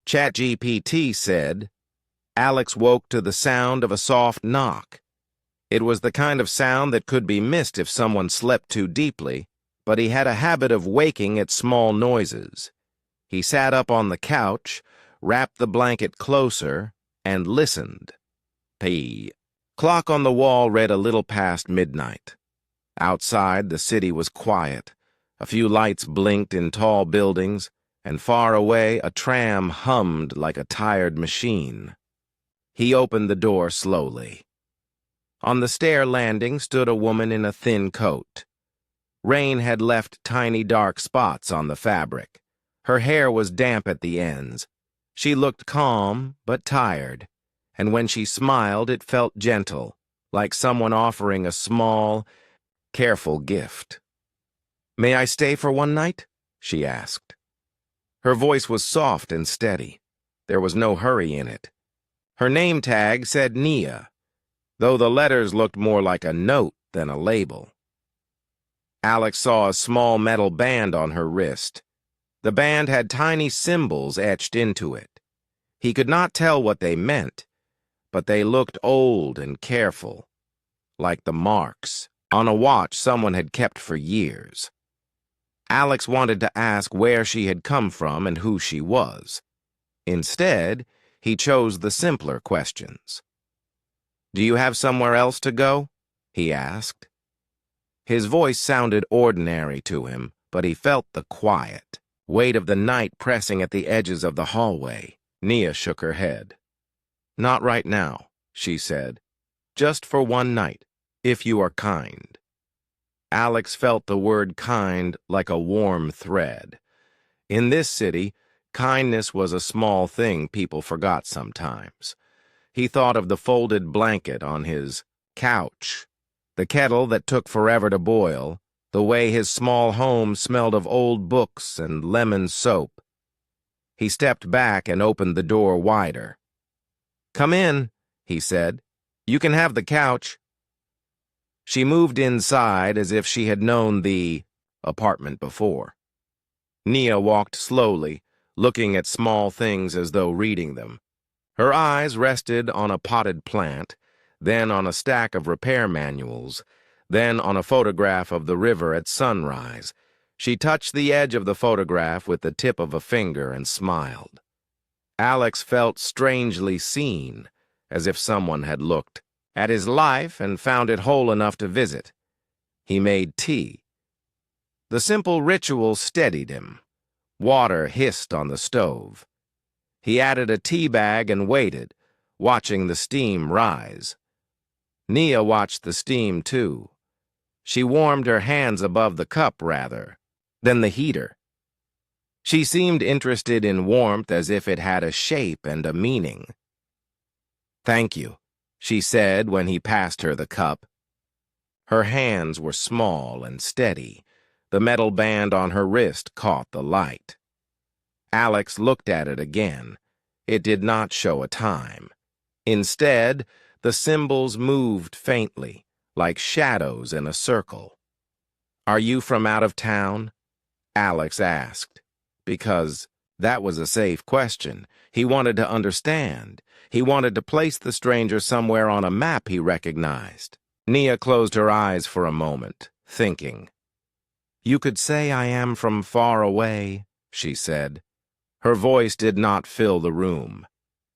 ChatGPT said, Alex woke to the sound of a soft knock. It was the kind of sound that could be missed if someone slept too deeply, but he had a habit of waking at small noises. He sat up on the couch, wrapped the blanket closer, and listened. The clock on the wall read a little past midnight. Outside, the city was quiet. A few lights blinked in tall buildings, and far away a tram hummed like a tired machine. He opened the door slowly. On the stair landing stood a woman in a thin coat. Rain had left tiny dark spots on the fabric. Her hair was damp at the ends. She looked calm but tired, and when she smiled it felt gentle, like someone offering a small, careful gift. "May I stay for one night?" she asked. Her voice was soft and steady. There was no hurry in it. Her name tag said Nia, though the letters looked more like a note than a label. Alex saw a small metal band on her wrist. The band had tiny symbols etched into it. He could not tell what they meant, but they looked old and careful, like the marks on a watch someone had kept for years. Alex wanted to ask where she had come from and who she was. Instead, he chose the simpler questions. "Do you have somewhere else to go?" he asked. His voice sounded ordinary to him, but he felt the quiet weight of the night pressing at the edges of the hallway. Nia shook her head. "Not right now," she said. "Just for one night, if you are kind." Alex felt the word kind like a warm thread. In this city, kindness was a small thing people forgot sometimes. He thought of the folded blanket on his couch, the kettle that took forever to boil, the way his small home smelled of old books and lemon soap. He stepped back and opened the door wider. "Come in," he said. "You can have the couch." She moved inside as if she had known the apartment before. Nia walked slowly, looking at small things as though reading them. Her eyes rested on a potted plant, then on a stack of repair manuals, then on a photograph of the river at sunrise. She touched the edge of the photograph with the tip of a finger and smiled. Alex felt strangely seen, as if someone had looked at his life and found it whole enough to visit. He made tea. The simple ritual steadied him. Water hissed on the stove. He added a tea bag and waited, watching the steam rise. Nia watched the steam, too. She warmed her hands above the cup, rather than the heater. She seemed interested in warmth as if it had a shape and a meaning. "Thank you," she said when he passed her the cup. Her hands were small and steady. The metal band on her wrist caught the light. Alex looked at it again. It did not show a time. Instead, the symbols moved faintly, like shadows in a circle. "Are you from out of town?" Alex asked, because that was a safe question. He wanted to understand. He wanted to place the stranger somewhere on a map he recognized. Nia closed her eyes for a moment, thinking. "You could say I am from far away," she said. Her voice did not fill the room.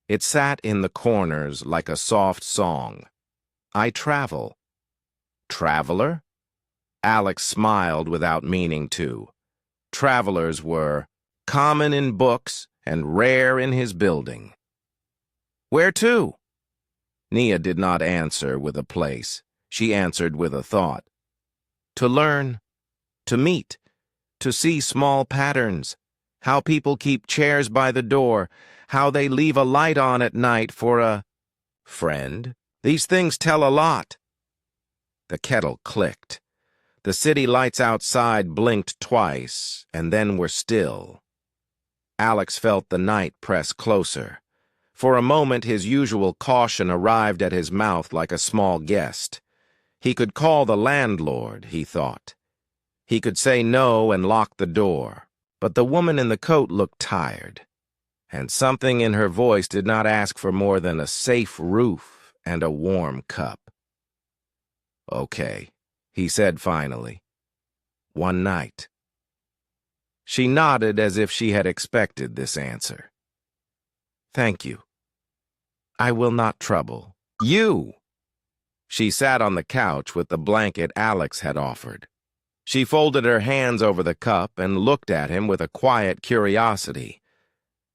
It sat in the corners like a soft song. "I travel." "Traveler?" Alex smiled without meaning to. Travelers were common in books and rare in his building. "Where to?" Nia did not answer with a place. She answered with a thought. "To learn, to meet, to see small patterns, how people keep chairs by the door, how they leave a light on at night for a friend. These things tell a lot." The kettle clicked. The city lights outside blinked twice, and then were still. Alex felt the night press closer. For a moment his usual caution arrived at his mouth like a small guest. He could call the landlord, he thought. He could say no and lock the door, but the woman in the coat looked tired. and something in her voice did not ask for more than a safe roof and a warm cup. "Okay," he said finally. "One night." She nodded as if she had expected this answer. "Thank you. I will not trouble you." She sat on the couch with the blanket Alex had offered. She folded her hands over the cup and looked at him with a quiet curiosity.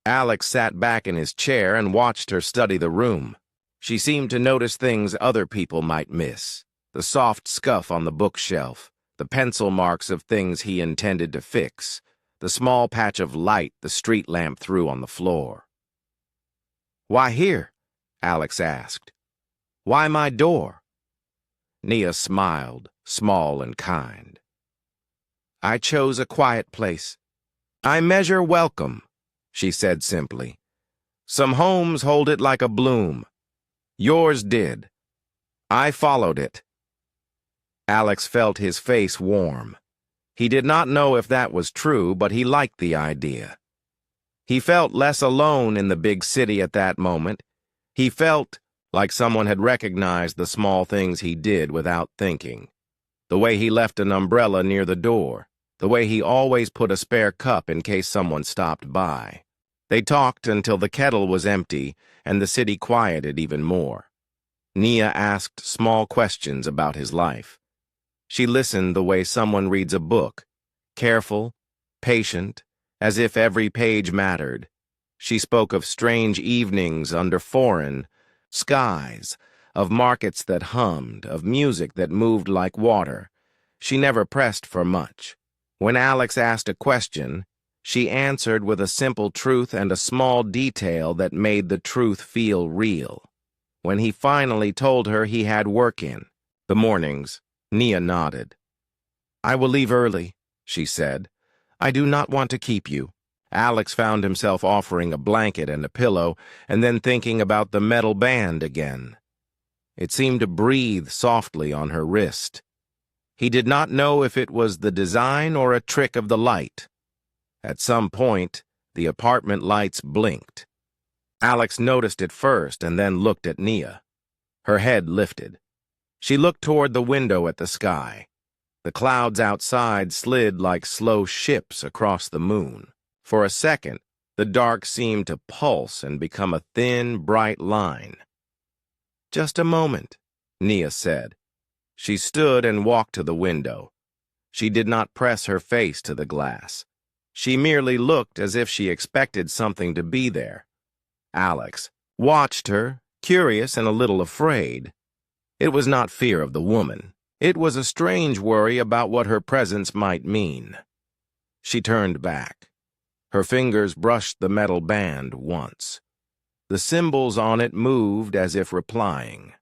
Alex sat back in his chair and watched her study the room. She seemed to notice things other people might miss: the soft scuff on the bookshelf, the pencil marks of things he intended to fix, the small patch of light the street lamp threw on the floor. "Why here?" Alex asked. "Why my door?" Nia smiled, small and kind. "I chose a quiet place. I measure welcome," she said simply. "Some homes hold it like a bloom. Yours did. I followed it." Alex felt his face warm. He did not know if that was true, but he liked the idea. He felt less alone in the big city at that moment. He felt like someone had recognized the small things he did without thinking. The way he left an umbrella near the door. The way he always put a spare cup in case someone stopped by. They talked until the kettle was empty and the city quieted even more. Nia asked small questions about his life. She listened the way someone reads a book, careful, patient, as if every page mattered. She spoke of strange evenings under foreign skies, of markets that hummed, of music that moved like water. She never pressed for much. When Alex asked a question, she answered with a simple truth and a small detail that made the truth feel real. When he finally told her he had work in the mornings, Nia nodded. "I will leave early," she said. "I do not want to keep you." Alex found himself offering a blanket and a pillow, and then thinking about the metal band again. It seemed to breathe softly on her wrist. He did not know if it was the design or a trick of the light. At some point, the apartment lights blinked. Alex noticed it first and then looked at Nia. Her head lifted. She looked toward the window at the sky. The clouds outside slid like slow ships across the moon. For a second, the dark seemed to pulse and become a thin, bright line. "Just a moment," Nia said. She stood and walked to the window. She did not press her face to the glass. She merely looked as if she expected something to be there. Alex watched her, curious and a little afraid. It was not fear of the woman. It was a strange worry about what her presence might mean. She turned back. Her fingers brushed the metal band once. The symbols on it moved as if replying.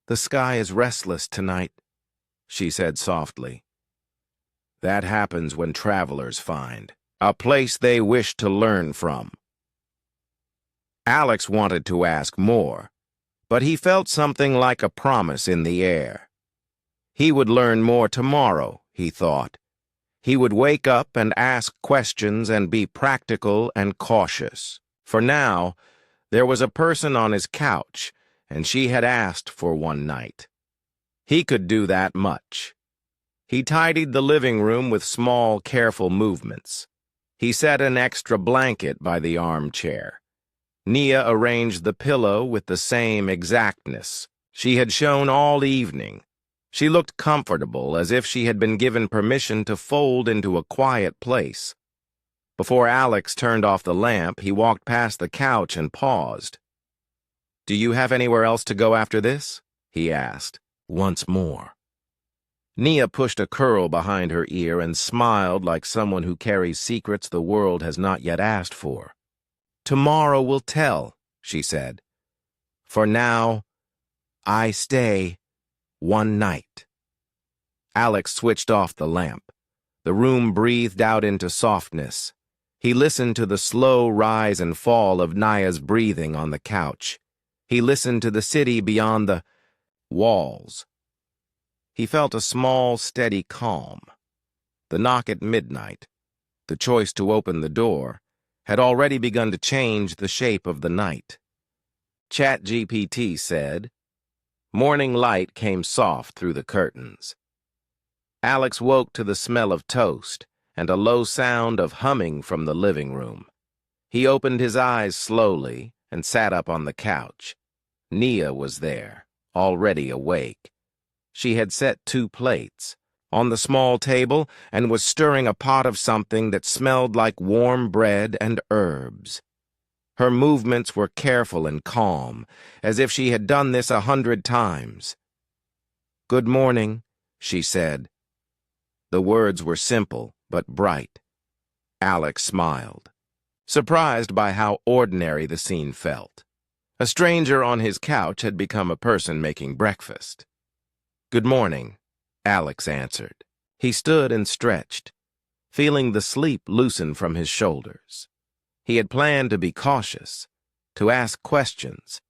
"The sky is restless tonight," she said softly. "That happens when travelers find a place they wish to learn from." Alex wanted to ask more, but he felt something like a promise in the air. He would learn more tomorrow, he thought. He would wake up and ask questions and be practical and cautious. For now, there was a person on his couch, and she had asked for one night. He could do that much. He tidied the living room with small, careful movements. He set an extra blanket by the armchair. Nia arranged the pillow with the same exactness she had shown all evening. She looked comfortable, as if she had been given permission to fold into a quiet place. Before Alex turned off the lamp, he walked past the couch and paused. "Do you have anywhere else to go after this?" he asked, once more. Nia pushed a curl behind her ear and smiled like someone who carries secrets the world has not yet asked for. "Tomorrow will tell," she said. "For now, I stay one night." Alex switched off the lamp. The room breathed out into softness. He listened to the slow rise and fall of Nia's breathing on the couch. He listened to the city beyond the walls. He felt a small, steady calm. The knock at midnight, the choice to open the door, had already begun to change the shape of the night. ChatGPT said, "Morning light came soft through the curtains." Alex woke to the smell of toast and a low sound of humming from the living room. He opened his eyes slowly and sat up on the couch. Nia was there, already awake. She had set 2 plates on the small table and was stirring a pot of something that smelled like warm bread and herbs. Her movements were careful and calm, as if she had done this 100 times. "Good morning," she said. The words were simple but bright. Alex smiled, surprised by how ordinary the scene felt. A stranger on his couch had become a person making breakfast. "Good morning," Alex answered. He stood and stretched, feeling the sleep loosen from his shoulders. He had planned to be cautious, to ask questions,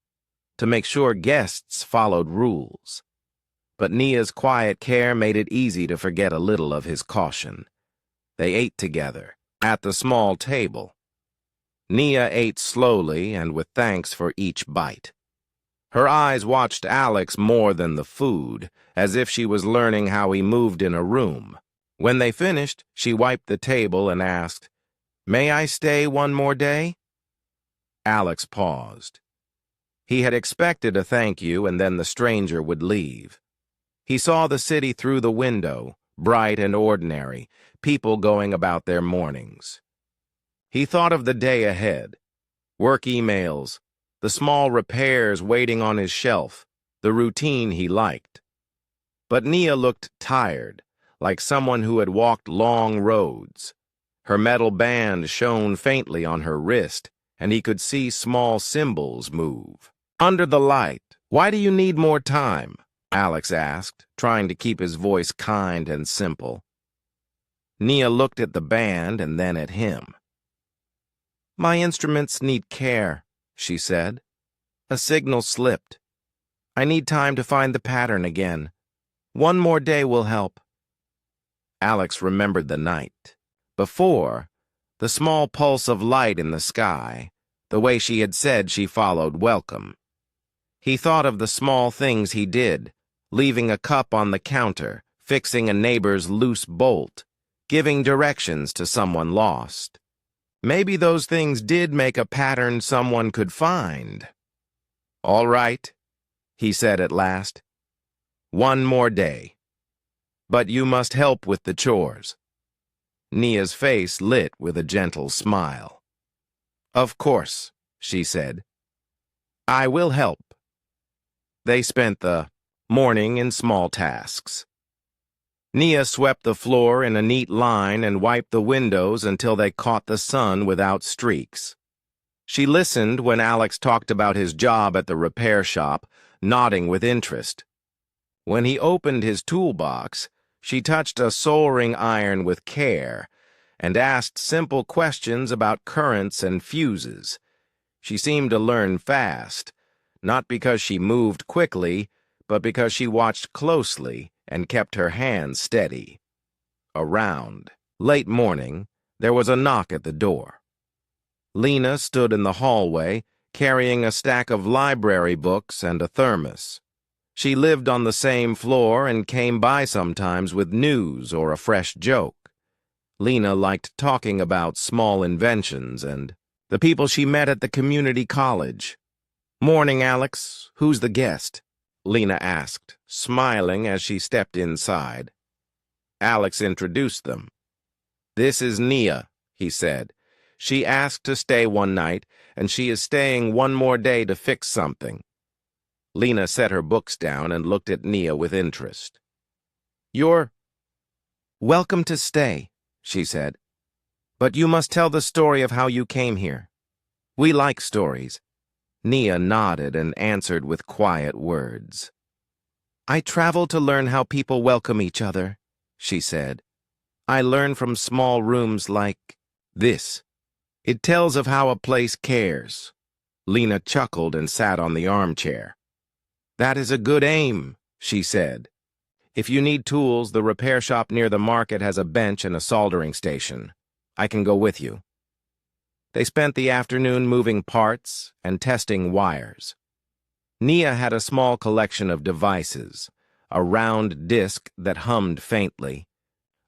to make sure guests followed rules. But Nia's quiet care made it easy to forget a little of his caution. They ate together, at the small table. Nia ate slowly and with thanks for each bite. Her eyes watched Alex more than the food, as if she was learning how he moved in a room. When they finished, she wiped the table and asked, "May I stay one more day?" Alex paused. He had expected a thank you and then the stranger would leave. He saw the city through the window, bright and ordinary, people going about their mornings. He thought of the day ahead, work emails, the small repairs waiting on his shelf, the routine he liked. But Nia looked tired, like someone who had walked long roads. Her metal band shone faintly on her wrist, and he could see small symbols move. "Under the light, why do you need more time?" Alex asked, trying to keep his voice kind and simple. Nia looked at the band and then at him. "My instruments need care," she said. "A signal slipped. I need time to find the pattern again. One more day will help." Alex remembered the night. Before, the small pulse of light in the sky, the way she had said she followed welcome. He thought of the small things he did, leaving a cup on the counter, fixing a neighbor's loose bolt, giving directions to someone lost. Maybe those things did make a pattern someone could find. "All right," he said at last. "One more day. But you must help with the chores." Nia's face lit with a gentle smile. "Of course," she said. "I will help." They spent the morning in small tasks. Nia swept the floor in a neat line and wiped the windows until they caught the sun without streaks. She listened when Alex talked about his job at the repair shop, nodding with interest. When he opened his toolbox, she touched a soldering iron with care and asked simple questions about currents and fuses. She seemed to learn fast, not because she moved quickly, but because she watched closely and kept her hands steady. Around, late morning, there was a knock at the door. Lena stood in the hallway, carrying a stack of library books and a thermos. She lived on the same floor and came by sometimes with news or a fresh joke. Lena liked talking about small inventions and the people she met at the community college. "Morning, Alex. Who's the guest?" Lena asked, smiling as she stepped inside. Alex introduced them. "This is Nia," he said. "She asked to stay one night, and she is staying one more day to fix something." Lena set her books down and looked at Nia with interest. "You're welcome to stay," she said. "But you must tell the story of how you came here. We like stories." Nia nodded and answered with quiet words. "I travel to learn how people welcome each other," she said. "I learn from small rooms like this. It tells of how a place cares." Lena chuckled and sat on the armchair. "That is a good aim," she said. "If you need tools, the repair shop near the market has a bench and a soldering station. I can go with you." They spent the afternoon moving parts and testing wires. Nia had a small collection of devices, a round disc that hummed faintly,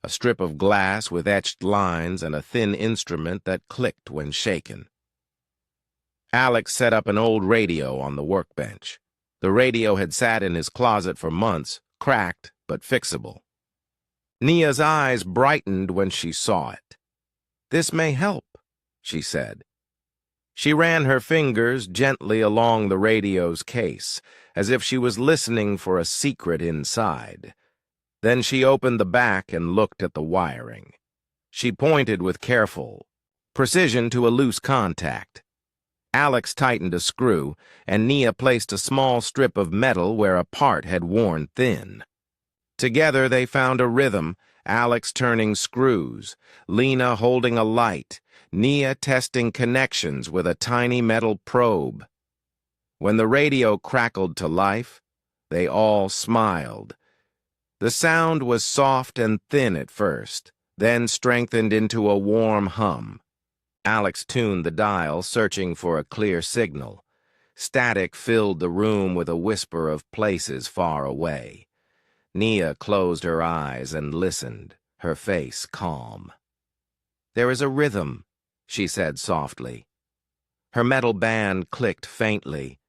a strip of glass with etched lines, and a thin instrument that clicked when shaken. Alex set up an old radio on the workbench. The radio had sat in his closet for months, cracked but fixable. Nia's eyes brightened when she saw it. "This may help," she said. She ran her fingers gently along the radio's case, as if she was listening for a secret inside. Then she opened the back and looked at the wiring. She pointed with careful precision to a loose contact. Alex tightened a screw, and Nia placed a small strip of metal where a part had worn thin. Together they found a rhythm, Alex turning screws, Lena holding a light, Nia testing connections with a tiny metal probe. When the radio crackled to life, they all smiled. The sound was soft and thin at first, then strengthened into a warm hum. Alex tuned the dial, searching for a clear signal. Static filled the room with a whisper of places far away. Nia closed her eyes and listened, her face calm. "There is a rhythm," she said softly. Her metal band clicked faintly,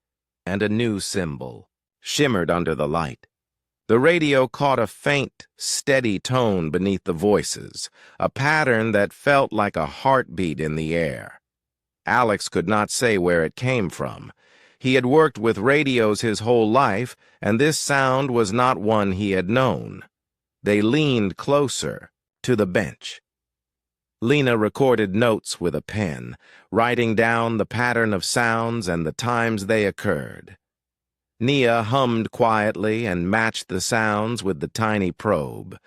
and a new symbol shimmered under the light. The radio caught a faint, steady tone beneath the voices, a pattern that felt like a heartbeat in the air. Alex could not say where it came from. He had worked with radios his whole life, and this sound was not one he had known. They leaned closer, to the bench. Lena recorded notes with a pen, writing down the pattern of sounds and the times they occurred. Nia hummed quietly and matched the sounds with the tiny probe.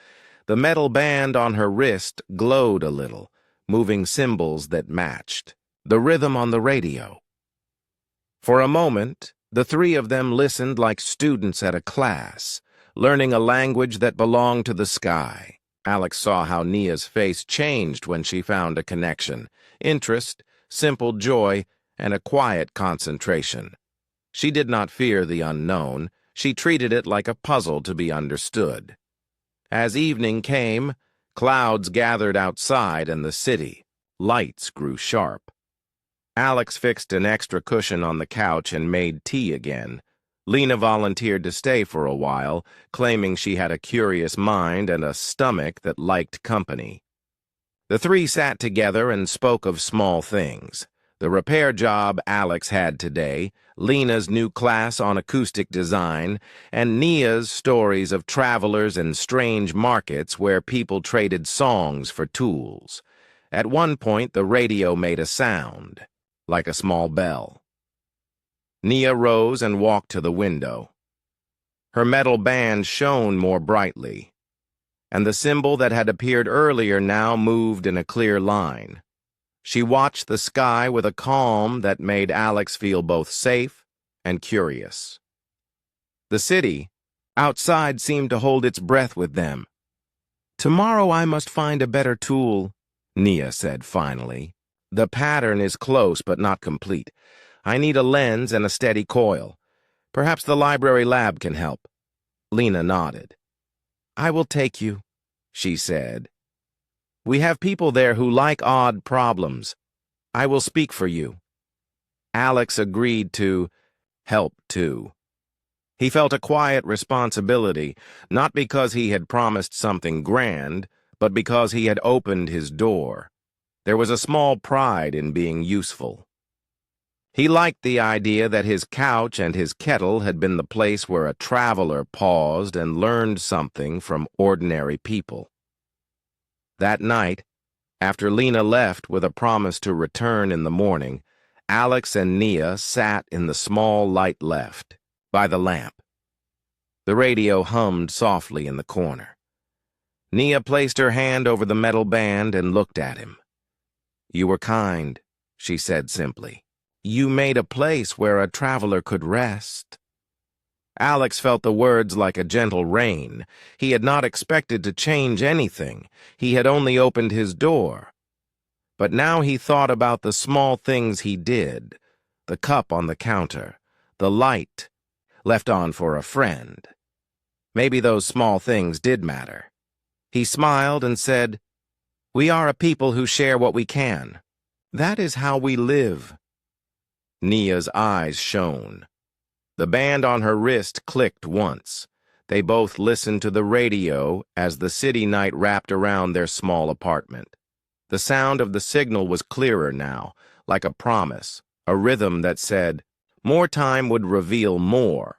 The metal band on her wrist glowed a little, moving symbols that matched the rhythm on the radio. For a moment, the three of them listened like students at a class, learning a language that belonged to the sky. Alex saw how Nia's face changed when she found a connection, interest, simple joy, and a quiet concentration. She did not fear the unknown. She treated it like a puzzle to be understood. As evening came, clouds gathered outside and the city. Lights grew sharp. Alex fixed an extra cushion on the couch and made tea again. Lena volunteered to stay for a while, claiming she had a curious mind and a stomach that liked company. The three sat together and spoke of small things. The repair job Alex had today, Lena's new class on acoustic design, and Nia's stories of travelers and strange markets where people traded songs for tools. At one point, the radio made a sound, like a small bell. Nia rose and walked to the window. Her metal band shone more brightly, and the symbol that had appeared earlier now moved in a clear line. She watched the sky with a calm that made Alex feel both safe and curious. The city, outside, seemed to hold its breath with them. "Tomorrow I must find a better tool," Nia said finally. "The pattern is close but not complete. I need a lens and a steady coil. Perhaps the library lab can help." Lena nodded. "I will take you," she said. "We have people there who like odd problems. I will speak for you." Alex agreed to help too. He felt a quiet responsibility, not because he had promised something grand, but because he had opened his door. There was a small pride in being useful. He liked the idea that his couch and his kettle had been the place where a traveler paused and learned something from ordinary people. That night, after Lena left with a promise to return in the morning, Alex and Nia sat in the small light left, by the lamp. The radio hummed softly in the corner. Nia placed her hand over the metal band and looked at him. "You were kind," she said simply. "You made a place where a traveler could rest." Alex felt the words like a gentle rain. He had not expected to change anything. He had only opened his door. But now he thought about the small things he did, the cup on the counter, the light left on for a friend. Maybe those small things did matter. He smiled and said, "We are a people who share what we can. That is how we live." Nia's eyes shone. The band on her wrist clicked once. They both listened to the radio as the city night wrapped around their small apartment. The sound of the signal was clearer now, like a promise, a rhythm that said, more time would reveal more.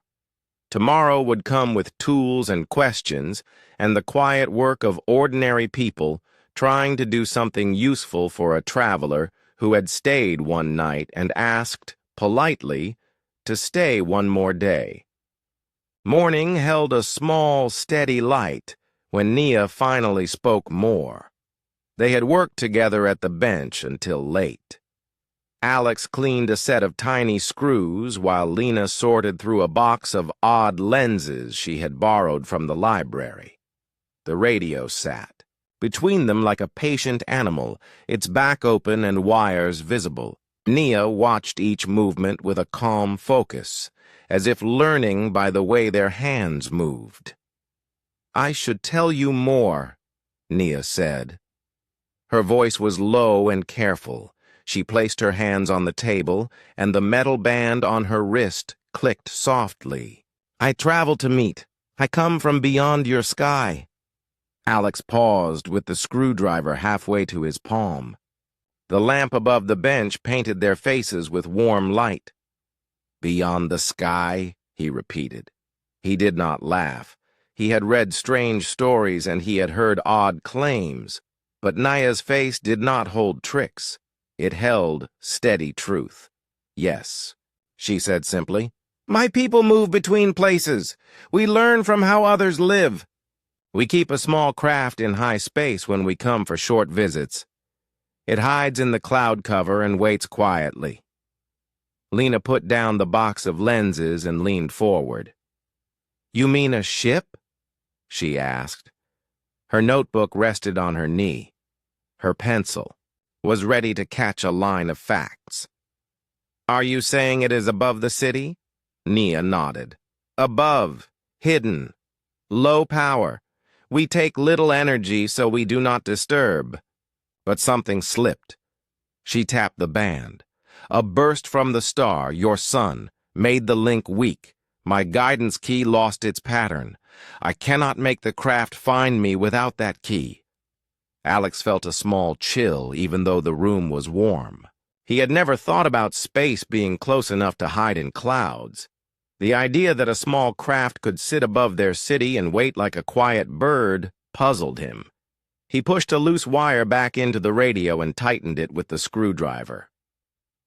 Tomorrow would come with tools and questions, and the quiet work of ordinary people trying to do something useful for a traveler who had stayed one night and asked, politely, to stay one more day. Morning held a small, steady light when Nia finally spoke more. They had worked together at the bench until late. Alex cleaned a set of tiny screws while Lena sorted through a box of odd lenses she had borrowed from the library. The radio sat between them like a patient animal, its back open and wires visible. Nia watched each movement with a calm focus, as if learning by the way their hands moved. "I should tell you more," Nia said. Her voice was low and careful. She placed her hands on the table, and the metal band on her wrist clicked softly. "I travel to meet. I come from beyond your sky." Alex paused with the screwdriver halfway to his palm. The lamp above the bench painted their faces with warm light. "Beyond the sky," he repeated. He did not laugh. He had read strange stories and he had heard odd claims, but Nia's face did not hold tricks. It held steady truth. "Yes," she said simply. "My people move between places. We learn from how others live. We keep a small craft in high space when we come for short visits. It hides in the cloud cover and waits quietly." Lena put down the box of lenses and leaned forward. "You mean a ship?" she asked. Her notebook rested on her knee. Her pencil was ready to catch a line of facts. "Are you saying it is above the city?" Nia nodded. "Above, hidden, low power. We take little energy so we do not disturb." But something slipped. She tapped the band. "A burst from the star, your sun, made the link weak. My guidance key lost its pattern. I cannot make the craft find me without that key." Alex felt a small chill, even though the room was warm. He had never thought about space being close enough to hide in clouds. The idea that a small craft could sit above their city and wait like a quiet bird puzzled him. He pushed a loose wire back into the radio and tightened it with the screwdriver.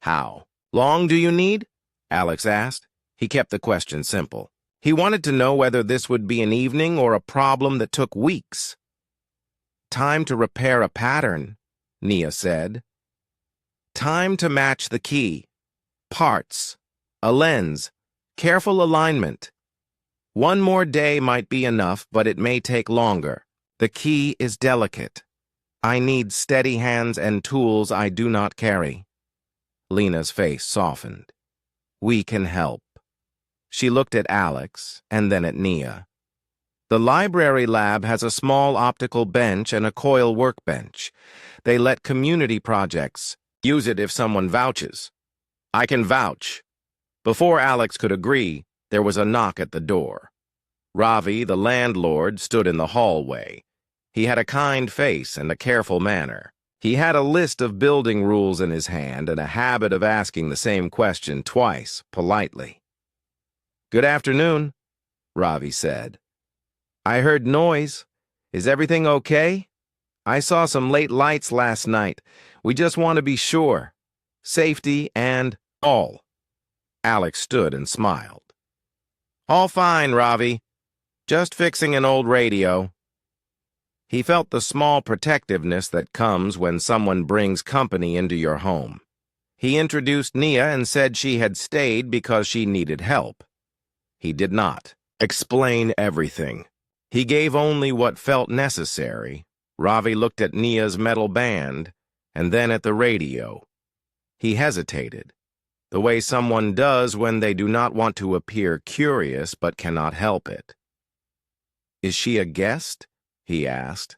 "How long do you need?" Alex asked. He kept the question simple. He wanted to know whether this would be an evening or a problem that took weeks. "Time to repair a pattern," Nia said. "Time to match the key. Parts, a lens, careful alignment. One more day might be enough, but it may take longer. The key is delicate. I need steady hands and tools I do not carry." Lena's face softened. "We can help." She looked at Alex and then at Nia. "The library lab has a small optical bench and a coil workbench. They let community projects use it if someone vouches." "I can vouch." Before Alex could agree, there was a knock at the door. Ravi, the landlord, stood in the hallway. He had a kind face and a careful manner. He had a list of building rules in his hand and a habit of asking the same question twice, politely. "Good afternoon," Ravi said. "I heard noise. Is everything okay? I saw some late lights last night. We just want to be sure. Safety and all." Alex stood and smiled. "All fine, Ravi. Just fixing an old radio." He felt the small protectiveness that comes when someone brings company into your home. He introduced Nia and said she had stayed because she needed help. He did not explain everything. He gave only what felt necessary. Ravi looked at Nia's metal band. and then at the radio. He hesitated, the way someone does when they do not want to appear curious but cannot help it. "Is she a guest?" he asked.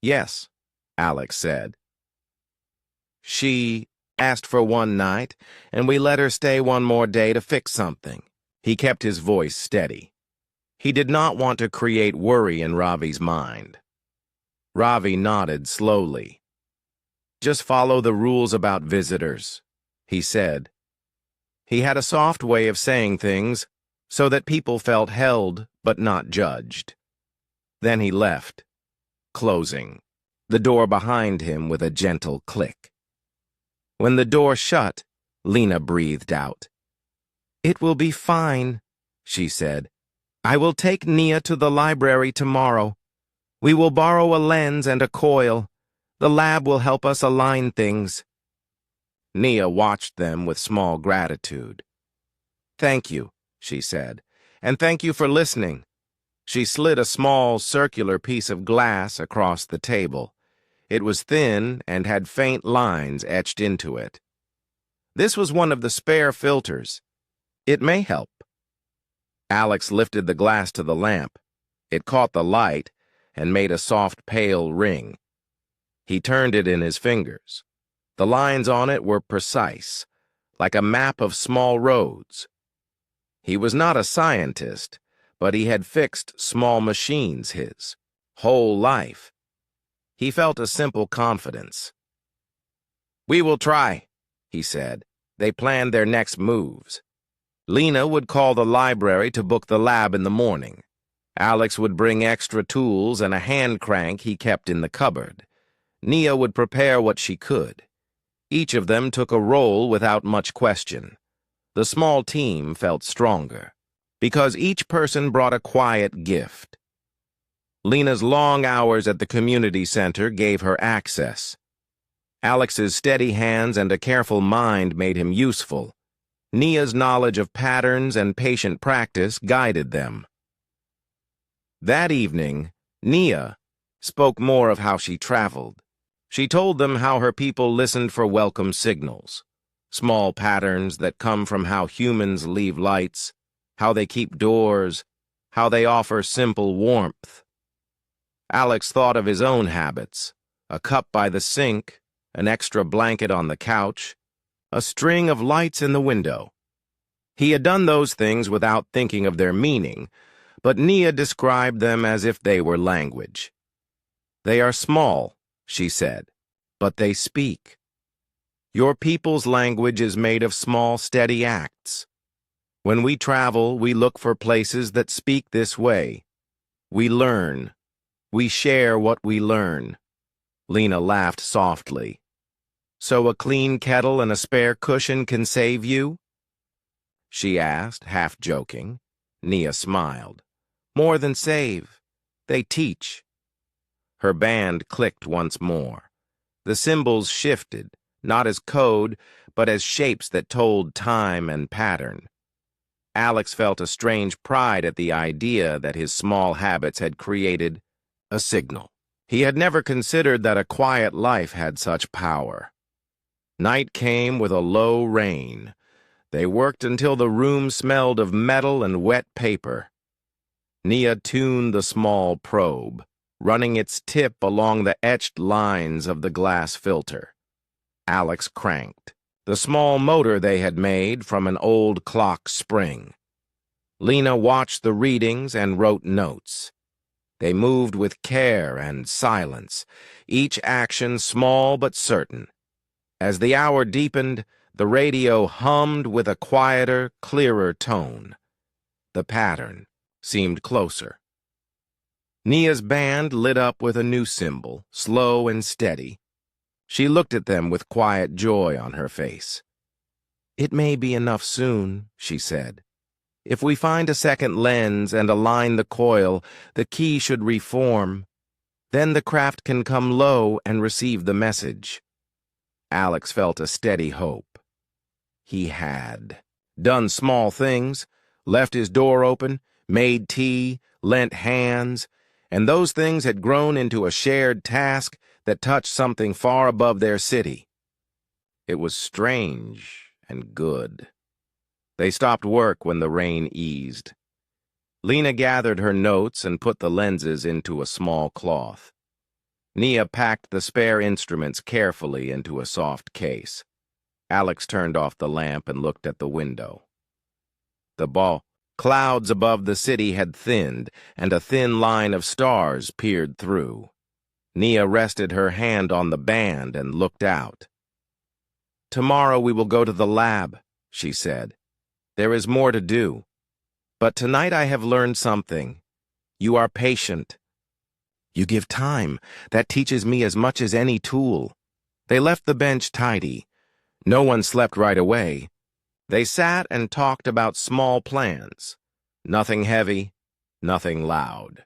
"Yes," Alex said. "She asked for one night, and we let her stay one more day to fix something." He kept his voice steady. He did not want to create worry in Ravi's mind. Ravi nodded slowly. "Just follow the rules about visitors," he said. He had a soft way of saying things so that people felt held but not judged. Then he left, closing the door behind him with a gentle click. When the door shut, Lena breathed out. "It will be fine," she said. "I will take Nia to the library tomorrow. We will borrow a lens and a coil. The lab will help us align things." Nia watched them with small gratitude. "Thank you," she said, "and thank you for listening." She slid a small, circular piece of glass across the table. It was thin and had faint lines etched into it. This was one of the spare filters. It may help. Alex lifted the glass to the lamp. It caught the light and made a soft, pale ring. He turned it in his fingers. The lines on it were precise, like a map of small roads. He was not a scientist, but he had fixed small machines his whole life. He felt a simple confidence. "We will try," he said. They planned their next moves. Lena would call the library to book the lab in the morning. Alex would bring extra tools and a hand crank he kept in the cupboard. Nia would prepare what she could. Each of them took a role without much question. The small team felt stronger, because each person brought a quiet gift. Lena's long hours at the community center gave her access. Alex's steady hands and a careful mind made him useful. Nia's knowledge of patterns and patient practice guided them. That evening, Nia spoke more of how she traveled. She told them how her people listened for welcome signals, small patterns that come from how humans leave lights, how they keep doors, how they offer simple warmth. Alex thought of his own habits: a cup by the sink, an extra blanket on the couch, a string of lights in the window. He had done those things without thinking of their meaning, but Nia described them as if they were language. "They are small," she said, "but they speak. Your people's language is made of small, steady acts. When we travel, we look for places that speak this way. We learn. We share what we learn." Lena laughed softly. "So a clean kettle and a spare cushion can save you?" she asked, half joking. Nia smiled. "More than save. They teach." Her band clicked once more. The symbols shifted, not as code, but as shapes that told time and pattern. Alex felt a strange pride at the idea that his small habits had created a signal. He had never considered that a quiet life had such power. Night came with a low rain. They worked until the room smelled of metal and wet paper. Nia tuned the small probe, running its tip along the etched lines of the glass filter. Alex cranked the small motor they had made from an old clock spring. Lena watched the readings and wrote notes. They moved with care and silence, each action small but certain. As the hour deepened, the radio hummed with a quieter, clearer tone. The pattern seemed closer. Nia's band lit up with a new symbol, slow and steady. She looked at them with quiet joy on her face. "It may be enough soon," she said. "If we find a second lens and align the coil, the key should reform. Then the craft can come low and receive the message." Alex felt a steady hope. He had done small things, left his door open, made tea, lent hands, and those things had grown into a shared task that touched something far above their city. It was strange and good. They stopped work when the rain eased. Lena gathered her notes and put the lenses into a small cloth. Nia packed the spare instruments carefully into a soft case. Alex turned off the lamp and looked at the window. The clouds above the city had thinned, and a thin line of stars peered through. Nia rested her hand on the band and looked out. "Tomorrow we will go to the lab," she said. "There is more to do. But tonight I have learned something. You are patient. You give time. That teaches me as much as any tool." They left the bench tidy. No one slept right away. They sat and talked about small plans. Nothing heavy, nothing loud.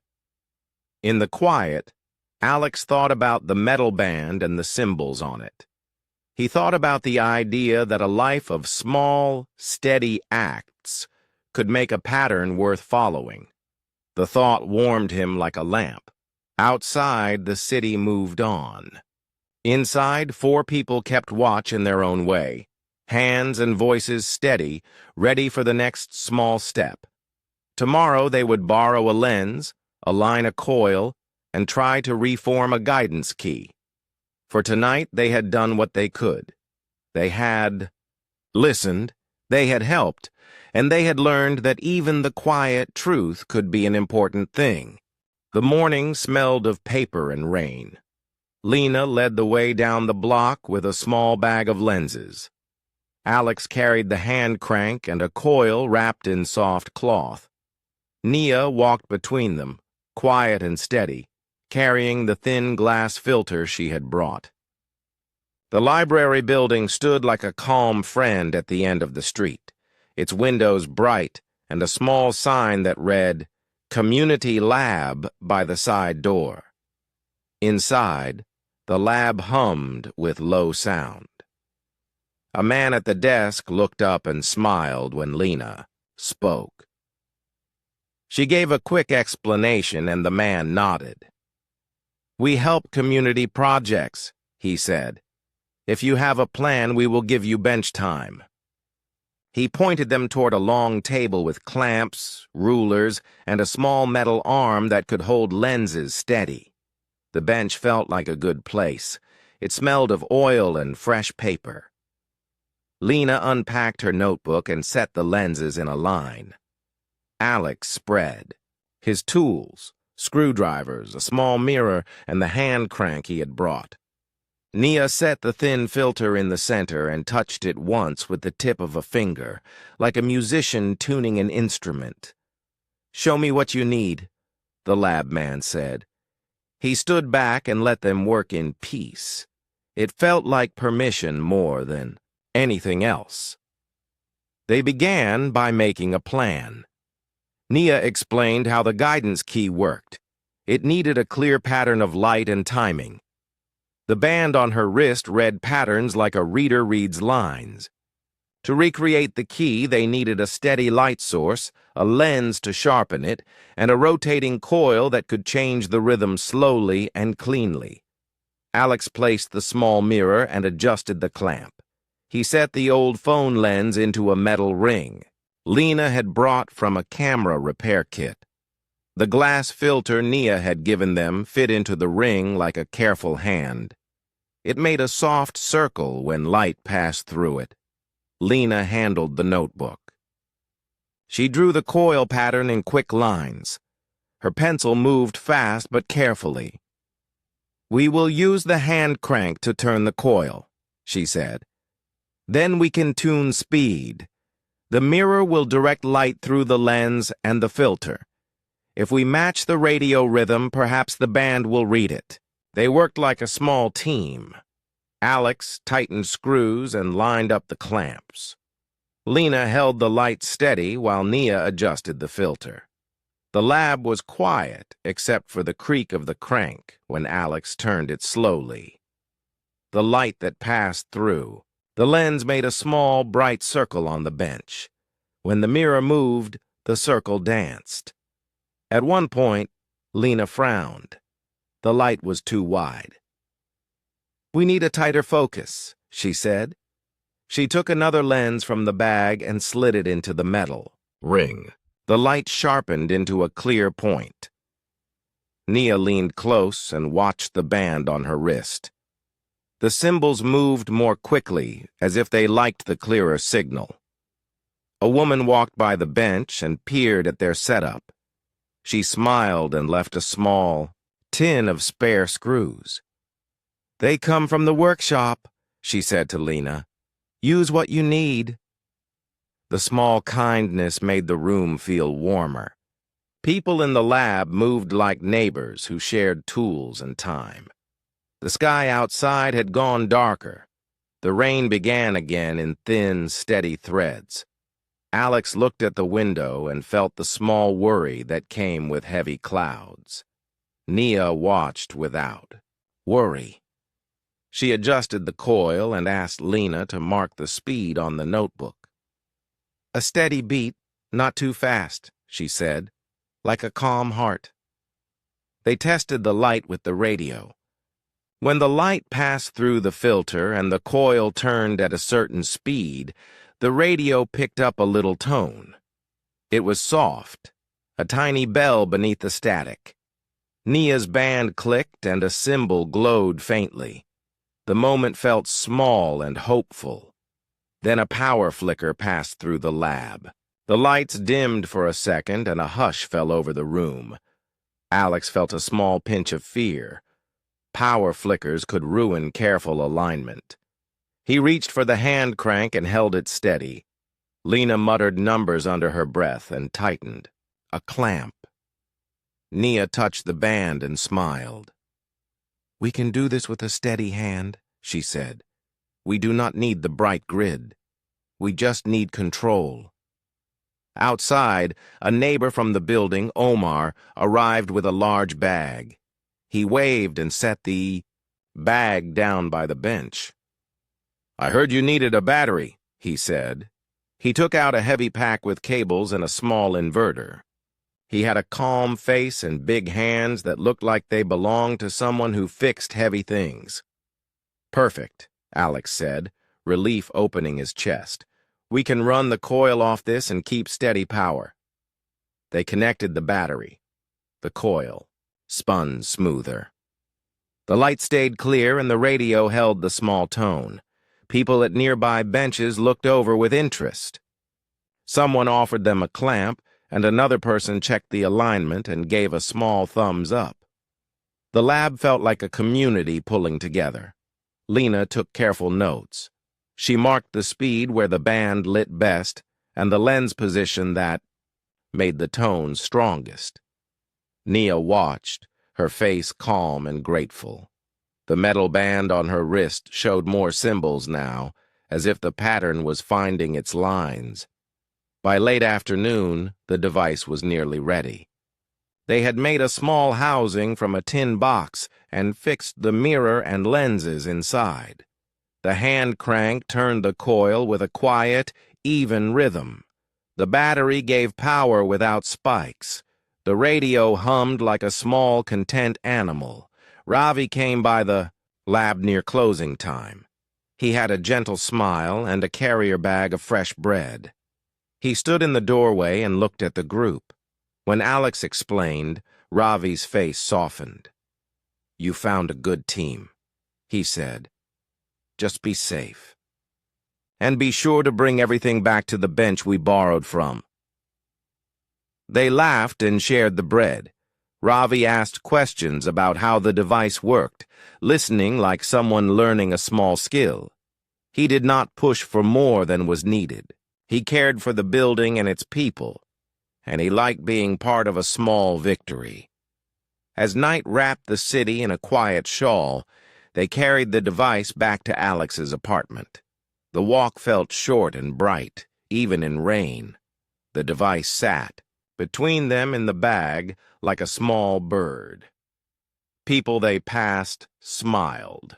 In the quiet, Alex thought about the metal band and the symbols on it. He thought about the idea that a life of small, steady acts could make a pattern worth following. The thought warmed him like a lamp. Outside, the city moved on. Inside, 4 people kept watch in their own way, hands and voices steady, ready for the next small step. Tomorrow they would borrow a lens, align a coil, and try to reform a guidance key. For tonight they had done what they could. They had listened, they had helped, and they had learned that even the quiet truth could be an important thing. The morning smelled of paper and rain. Lena led the way down the block with a small bag of lenses. Alex carried the hand crank and a coil wrapped in soft cloth. Nia walked between them, quiet and steady, carrying the thin glass filter she had brought. The library building stood like a calm friend at the end of the street, its windows bright and a small sign that read, "Community Lab" by the side door. Inside, the lab hummed with low sound. A man at the desk looked up and smiled when Lena spoke. She gave a quick explanation and the man nodded. "We help community projects," he said. "If you have a plan, we will give you bench time." He pointed them toward a long table with clamps, rulers, and a small metal arm that could hold lenses steady. The bench felt like a good place. It smelled of oil and fresh paper. Lena unpacked her notebook and set the lenses in a line. Alex spread. His tools, screwdrivers, a small mirror, and the hand crank he had brought. Nia set the thin filter in the center and touched it once with the tip of a finger, like a musician tuning an instrument. "Show me what you need," the lab man said. He stood back and let them work in peace. It felt like permission more than anything else. They began by making a plan. Nia explained how the guidance key worked. It needed a clear pattern of light and timing. The band on her wrist read patterns like a reader reads lines. To recreate the key, they needed a steady light source, a lens to sharpen it, and a rotating coil that could change the rhythm slowly and cleanly. Alex placed the small mirror and adjusted the clamp. He set the old phone lens into a metal ring Lena had brought from a camera repair kit. The glass filter Nia had given them fit into the ring like a careful hand. It made a soft circle when light passed through it. Lena handled the notebook. She drew the coil pattern in quick lines. Her pencil moved fast but carefully. "We will use the hand crank to turn the coil," she said. "Then we can tune speed. The mirror will direct light through the lens and the filter. If we match the radio rhythm, perhaps the band will read it." They worked like a small team. Alex tightened screws and lined up the clamps. Lena held the light steady while Nia adjusted the filter. The lab was quiet except for the creak of the crank when Alex turned it slowly. The light that passed through. The lens made a small, bright circle on the bench. When the mirror moved, the circle danced. At one point, Lena frowned. The light was too wide. "We need a tighter focus," she said. She took another lens from the bag and slid it into the metal. Ring. The light sharpened into a clear point. Nia leaned close and watched the band on her wrist. The symbols moved more quickly, as if they liked the clearer signal. A woman walked by the bench and peered at their setup. She smiled and left a small tin of spare screws. "They come from the workshop," she said to Lena. "Use what you need." The small kindness made the room feel warmer. People in the lab moved like neighbors who shared tools and time. The sky outside had gone darker. The rain began again in thin, steady threads. Alex looked at the window and felt the small worry that came with heavy clouds. Nia watched without worry. She adjusted the coil and asked Lena to mark the speed on the notebook. "A steady beat, not too fast," she said, "like a calm heart." They tested the light with the radio. When the light passed through the filter and the coil turned at a certain speed, the radio picked up a little tone. It was soft, a tiny bell beneath the static. Nia's band clicked and a symbol glowed faintly. The moment felt small and hopeful. Then a power flicker passed through the lab. The lights dimmed for a second and a hush fell over the room. Alex felt a small pinch of fear. Power flickers could ruin careful alignment. He reached for the hand crank and held it steady. Lena muttered numbers under her breath and tightened. A clamp. Nia touched the band and smiled. "We can do this with a steady hand," she said. "We do not need the bright grid. We just need control." Outside, a neighbor from the building, Omar, arrived with a large bag. He waved and set the bag down by the bench. "I heard you needed a battery," he said. He took out a heavy pack with cables and a small inverter. He had a calm face and big hands that looked like they belonged to someone who fixed heavy things. "Perfect," Alex said, relief opening his chest. "We can run the coil off this and keep steady power." They connected the battery. The coil spun smoother. The light stayed clear and the radio held the small tone. People at nearby benches looked over with interest. Someone offered them a clamp, and another person checked the alignment and gave a small thumbs up. The lab felt like a community pulling together. Lena took careful notes. She marked the speed where the band lit best and the lens position that made the tone strongest. Nia watched, her face calm and grateful. The metal band on her wrist showed more symbols now, as if the pattern was finding its lines. By late afternoon, the device was nearly ready. They had made a small housing from a tin box and fixed the mirror and lenses inside. The hand crank turned the coil with a quiet, even rhythm. The battery gave power without spikes. The radio hummed like a small, content animal. Ravi came by the lab near closing time. He had a gentle smile and a carrier bag of fresh bread. He stood in the doorway and looked at the group. When Alex explained, Ravi's face softened. "You found a good team," he said. "Just be safe. And be sure to bring everything back to the bench we borrowed from." They laughed and shared the bread. Ravi asked questions about how the device worked, listening like someone learning a small skill. He did not push for more than was needed. He cared for the building and its people, and he liked being part of a small victory. As night wrapped the city in a quiet shawl, they carried the device back to Alex's apartment. The walk felt short and bright, even in rain. The device sat between them in the bag like a small bird. People they passed smiled.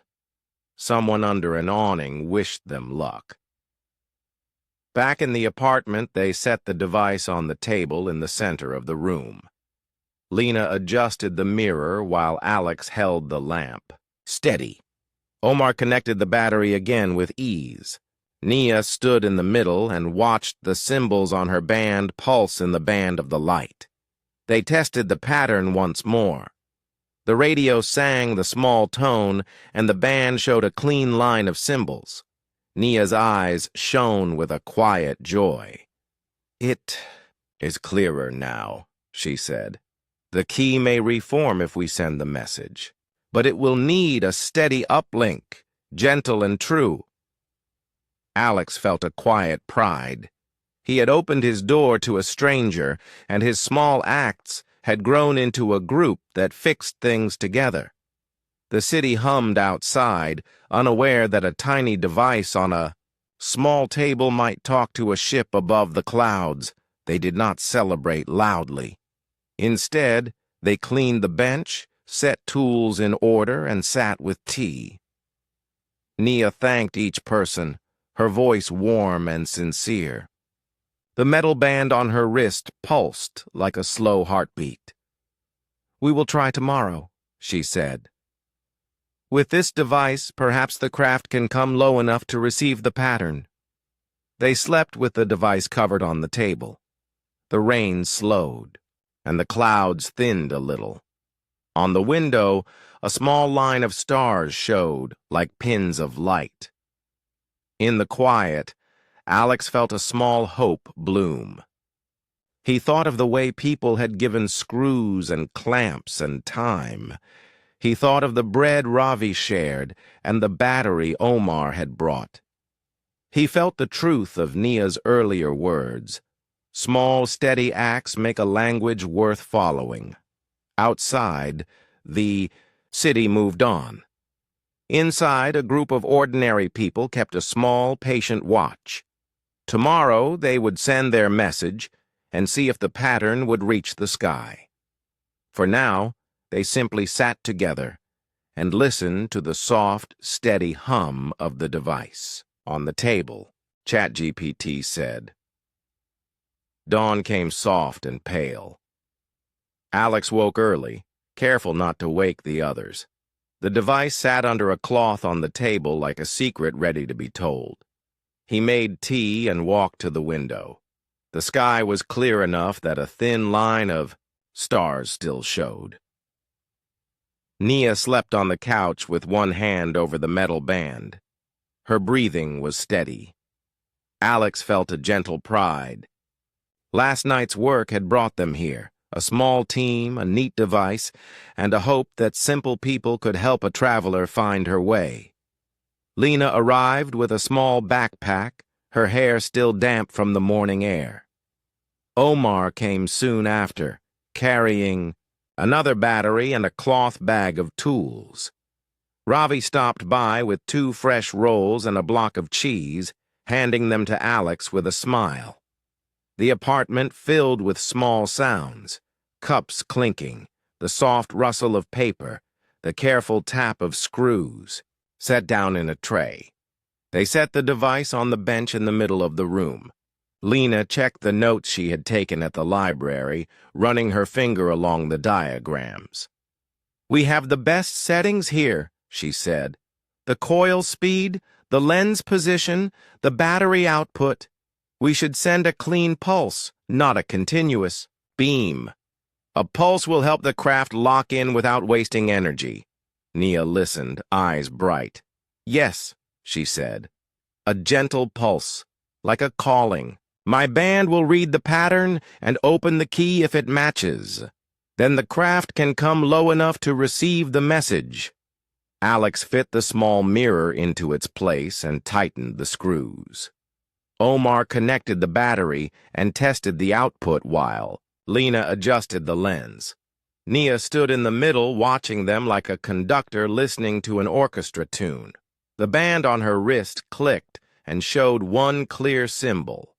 Someone under an awning wished them luck. Back in the apartment, they set the device on the table in the center of the room. Lena adjusted the mirror while Alex held the lamp. Steady. Omar connected the battery again with ease. Nia stood in the middle and watched the symbols on her band pulse in the band of the light. They tested the pattern once more. The radio sang the small tone, and the band showed a clean line of symbols. Nia's eyes shone with a quiet joy. "It is clearer now," she said. "The key may reform if we send the message, but it will need a steady uplink, gentle and true." Alex felt a quiet pride. He had opened his door to a stranger, and his small acts had grown into a group that fixed things together. The city hummed outside, unaware that a tiny device on a small table might talk to a ship above the clouds. They did not celebrate loudly. Instead, they cleaned the bench, set tools in order, and sat with tea. Nia thanked each person, her voice warm and sincere. The metal band on her wrist pulsed like a slow heartbeat. "We will try tomorrow," she said. "With this device, perhaps the craft can come low enough to receive the pattern." They slept with the device covered on the table. The rain slowed, and the clouds thinned a little. On the window, a small line of stars showed like pins of light. In the quiet, Alex felt a small hope bloom. He thought of the way people had given screws and clamps and time. He thought of the bread Ravi shared and the battery Omar had brought. He felt the truth of Nia's earlier words. Small, steady acts make a language worth following. Outside, the city moved on. Inside, a group of ordinary people kept a small, patient watch. Tomorrow, they would send their message and see if the pattern would reach the sky. For now, they simply sat together and listened to the soft, steady hum of the device. On the table, ChatGPT said. Dawn came soft and pale. Alex woke early, careful not to wake the others. The device sat under a cloth on the table like a secret ready to be told. He made tea and walked to the window. The sky was clear enough that a thin line of stars still showed. Nia slept on the couch with one hand over the metal band. Her breathing was steady. Alex felt a gentle pride. Last night's work had brought them here, a small team, a neat device, and a hope that simple people could help a traveler find her way. Lena arrived with a small backpack, her hair still damp from the morning air. Omar came soon after, carrying another battery and a cloth bag of tools. Ravi stopped by with 2 fresh rolls and a block of cheese, handing them to Alex with a smile. The apartment filled with small sounds, cups clinking, the soft rustle of paper, the careful tap of screws, set down in a tray. They set the device on the bench in the middle of the room. Lena checked the notes she had taken at the library, running her finger along the diagrams. "We have the best settings here," she said. "The coil speed, the lens position, the battery output. We should send a clean pulse, not a continuous beam. A pulse will help the craft lock in without wasting energy." Nia listened, eyes bright. "Yes," she said. "A gentle pulse, like a calling. My band will read the pattern and open the key if it matches. Then the craft can come low enough to receive the message." Alex fit the small mirror into its place and tightened the screws. Omar connected the battery and tested the output while Lena adjusted the lens. Nia stood in the middle watching them like a conductor listening to an orchestra tune. The band on her wrist clicked and showed one clear symbol.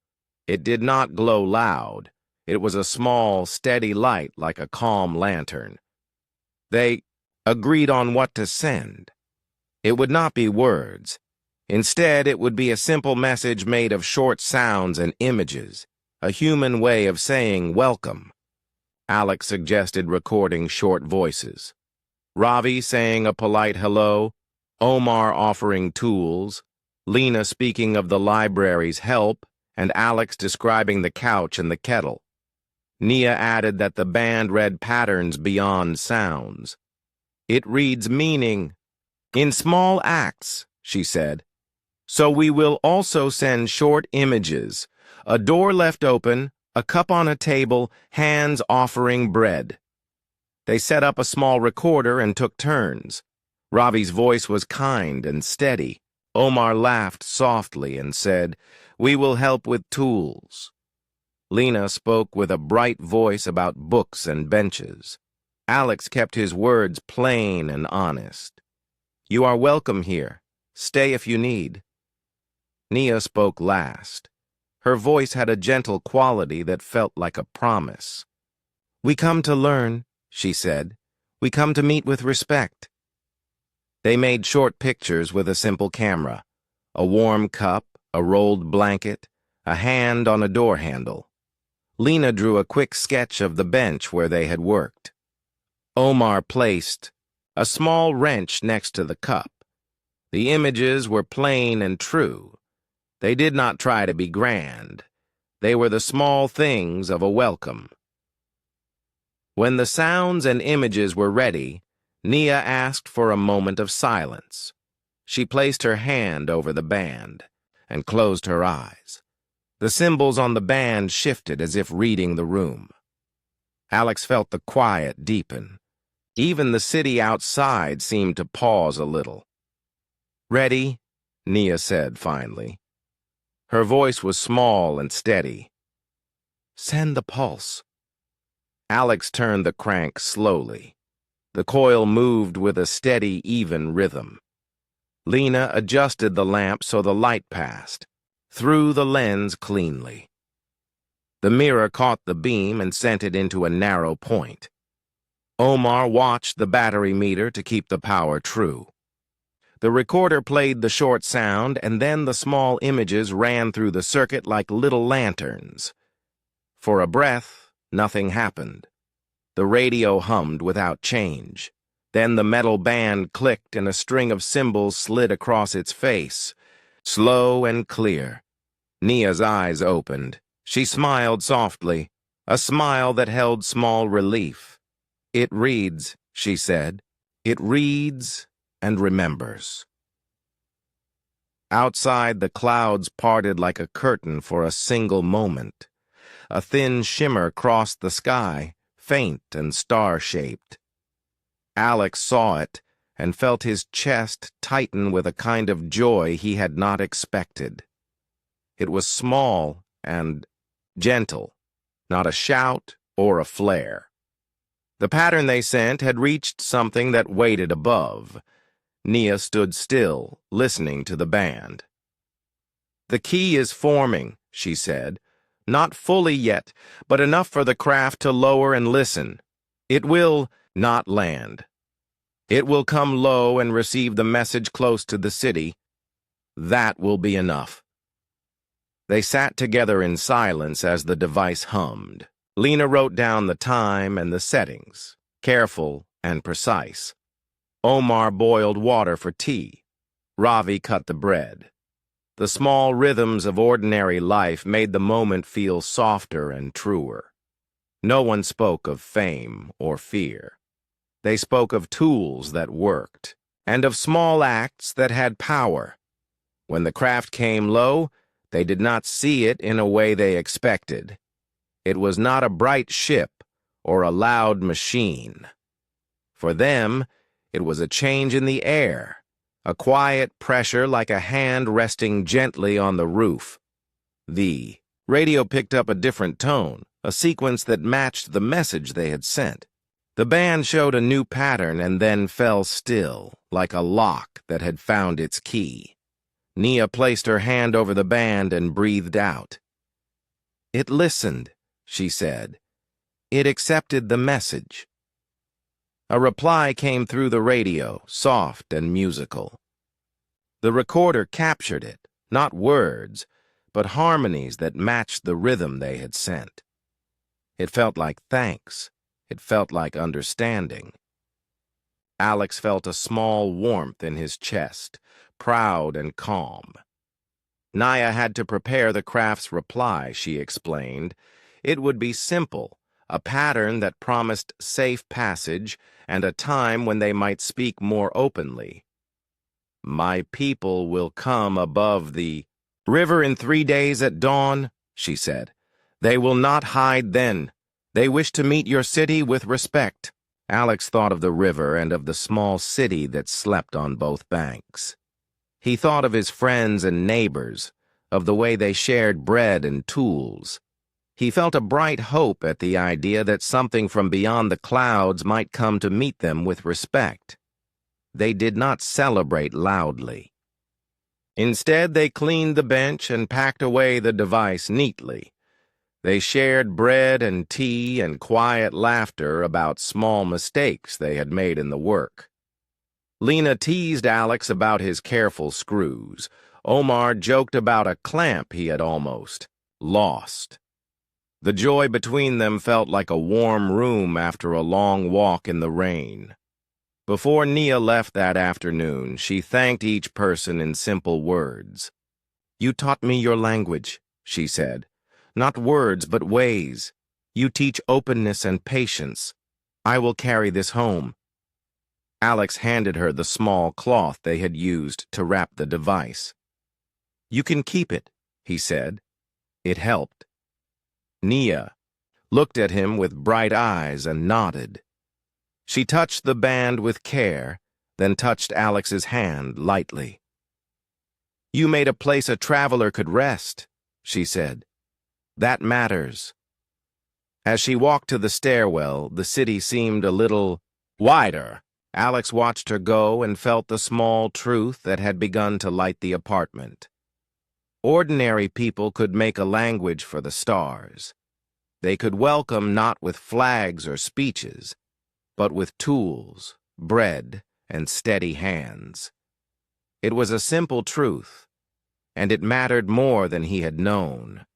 It did not glow loud. It was a small, steady light like a calm lantern. They agreed on what to send. It would not be words. Instead, it would be a simple message made of short sounds and images, a human way of saying welcome. Alex suggested recording short voices. Ravi saying a polite hello, Omar offering tools, Lena speaking of the library's help, and Alex describing the couch and the kettle. Nia added that the band read patterns beyond sounds. It reads meaning in small acts, she said. So we will also send short images, a door left open, a cup on a table, hands offering bread. They set up a small recorder and took turns. Ravi's voice was kind and steady. Omar laughed softly and said, "We will help with tools." Lena spoke with a bright voice about books and benches. Alex kept his words plain and honest. "You are welcome here. Stay if you need." Nia spoke last. Her voice had a gentle quality that felt like a promise. "We come to learn," she said. "We come to meet with respect." They made short pictures with a simple camera. A warm cup, a rolled blanket, a hand on a door handle. Lena drew a quick sketch of the bench where they had worked. Omar placed a small wrench next to the cup. The images were plain and true. They did not try to be grand. They were the small things of a welcome. When the sounds and images were ready, Nia asked for a moment of silence. She placed her hand over the band and closed her eyes. The symbols on the band shifted as if reading the room. Alex felt the quiet deepen. Even the city outside seemed to pause a little. "Ready?" Nia said finally. Her voice was small and steady. "Send the pulse." Alex turned the crank slowly. The coil moved with a steady, even rhythm. Lena adjusted the lamp so the light passed, through the lens cleanly. The mirror caught the beam and sent it into a narrow point. Omar watched the battery meter to keep the power true. The recorder played the short sound, and then the small images ran through the circuit like little lanterns. For a breath, nothing happened. The radio hummed without change. Then the metal band clicked and a string of symbols slid across its face, slow and clear. Nia's eyes opened. She smiled softly, a smile that held small relief. "It reads," she said. "It reads and remembers." Outside, the clouds parted like a curtain for a single moment. A thin shimmer crossed the sky, faint and star-shaped. Alex saw it and felt his chest tighten with a kind of joy he had not expected. It was small and gentle, not a shout or a flare. The pattern they sent had reached something that waited above. Nia stood still, listening to the band. "The key is forming," she said. "Not fully yet, but enough for the craft to lower and listen. It will not land. It will come low and receive the message close to the city. That will be enough." They sat together in silence as the device hummed. Lena wrote down the time and the settings, careful and precise. Omar boiled water for tea. Ravi cut the bread. The small rhythms of ordinary life made the moment feel softer and truer. No one spoke of fame or fear. They spoke of tools that worked, and of small acts that had power. When the craft came low, they did not see it in a way they expected. It was not a bright ship or a loud machine. For them, it was a change in the air, a quiet pressure like a hand resting gently on the roof. The radio picked up a different tone, a sequence that matched the message they had sent. The band showed a new pattern and then fell still, like a lock that had found its key. Nia placed her hand over the band and breathed out. "It listened," she said. "It accepted the message." A reply came through the radio, soft and musical. The recorder captured it, not words, but harmonies that matched the rhythm they had sent. It felt like thanks, It felt like understanding. Alex felt a small warmth in his chest, proud and calm. Naya had to prepare the craft's reply, she explained. It would be simple, a pattern that promised safe passage and a time when they might speak more openly. My people will come above the river in 3 days at dawn, she said. They will not hide then. They wish to meet your city with respect. Alex thought of the river and of the small city that slept on both banks. He thought of his friends and neighbors, of the way they shared bread and tools. He felt a bright hope at the idea that something from beyond the clouds might come to meet them with respect. They did not celebrate loudly. Instead, they cleaned the bench and packed away the device neatly. They shared bread and tea and quiet laughter about small mistakes they had made in the work. Lena teased Alex about his careful screws. Omar joked about a clamp he had almost lost. The joy between them felt like a warm room after a long walk in the rain. Before Nia left that afternoon, she thanked each person in simple words. "You taught me your language," she said. "Not words, but ways. You teach openness and patience. I will carry this home." Alex handed her the small cloth they had used to wrap the device. "You can keep it," he said. It helped. Nia looked at him with bright eyes and nodded. She touched the band with care, then touched Alex's hand lightly. "You made a place a traveler could rest," she said. "That matters." As she walked to the stairwell, the city seemed a little wider. Alex watched her go and felt the small truth that had begun to light the apartment. Ordinary people could make a language for the stars. They could welcome not with flags or speeches, but with tools, bread, and steady hands. It was a simple truth, and it mattered more than he had known.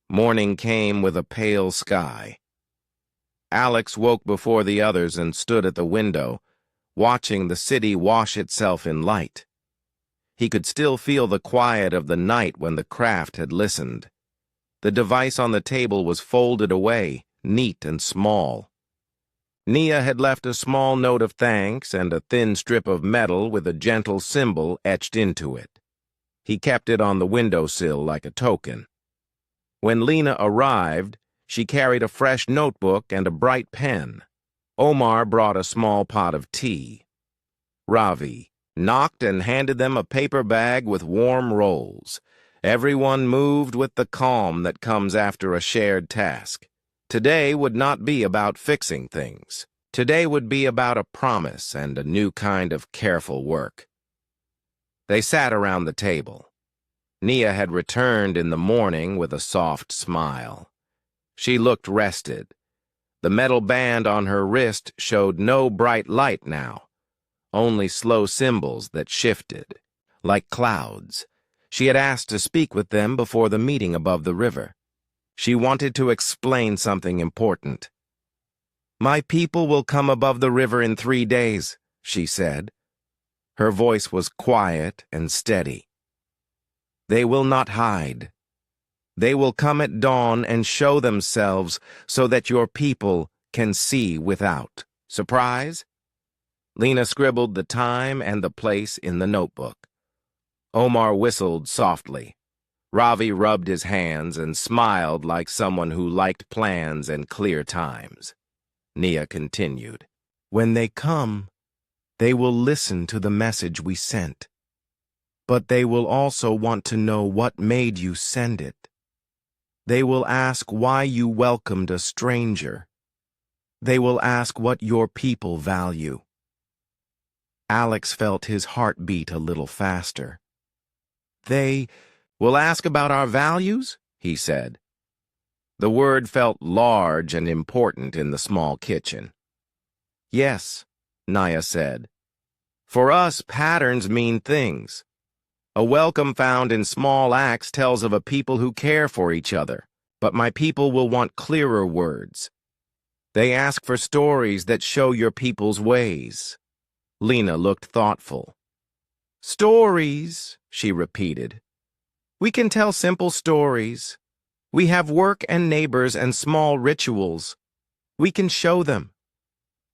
Morning came with a pale sky. Alex woke before the others and stood at the window, watching the city wash itself in light. He could still feel the quiet of the night when the craft had listened. The device on the table was folded away, neat and small. Nia had left a small note of thanks and a thin strip of metal with a gentle symbol etched into it. He kept it on the windowsill like a token. When Lena arrived, she carried a fresh notebook and a bright pen. Omar brought a small pot of tea. Ravi knocked and handed them a paper bag with warm rolls. Everyone moved with the calm that comes after a shared task. Today would not be about fixing things. Today would be about a promise and a new kind of careful work. They sat around the table. Nia had returned in the morning with a soft smile. She looked rested. The metal band on her wrist showed no bright light now, only slow symbols that shifted, like clouds. She had asked to speak with them before the meeting above the river. She wanted to explain something important. "My people will come above the river in 3 days," she said. Her voice was quiet and steady. "They will not hide. They will come at dawn and show themselves so that your people can see without." Surprise? Lena scribbled the time and the place in the notebook. Omar whistled softly. Ravi rubbed his hands and smiled like someone who liked plans and clear times. Nia continued. "When they come, they will listen to the message we sent. But they will also want to know what made you send it. They will ask why you welcomed a stranger. They will ask what your people value." Alex felt his heart beat a little faster. "They will ask about our values?" he said. The word felt large and important in the small kitchen. "Yes," Naya said. "For us, patterns mean things. A welcome found in small acts tells of a people who care for each other, but my people will want clearer words." They ask for stories that show your people's ways. Lena looked thoughtful. Stories, she repeated. We can tell simple stories. We have work and neighbors and small rituals. We can show them.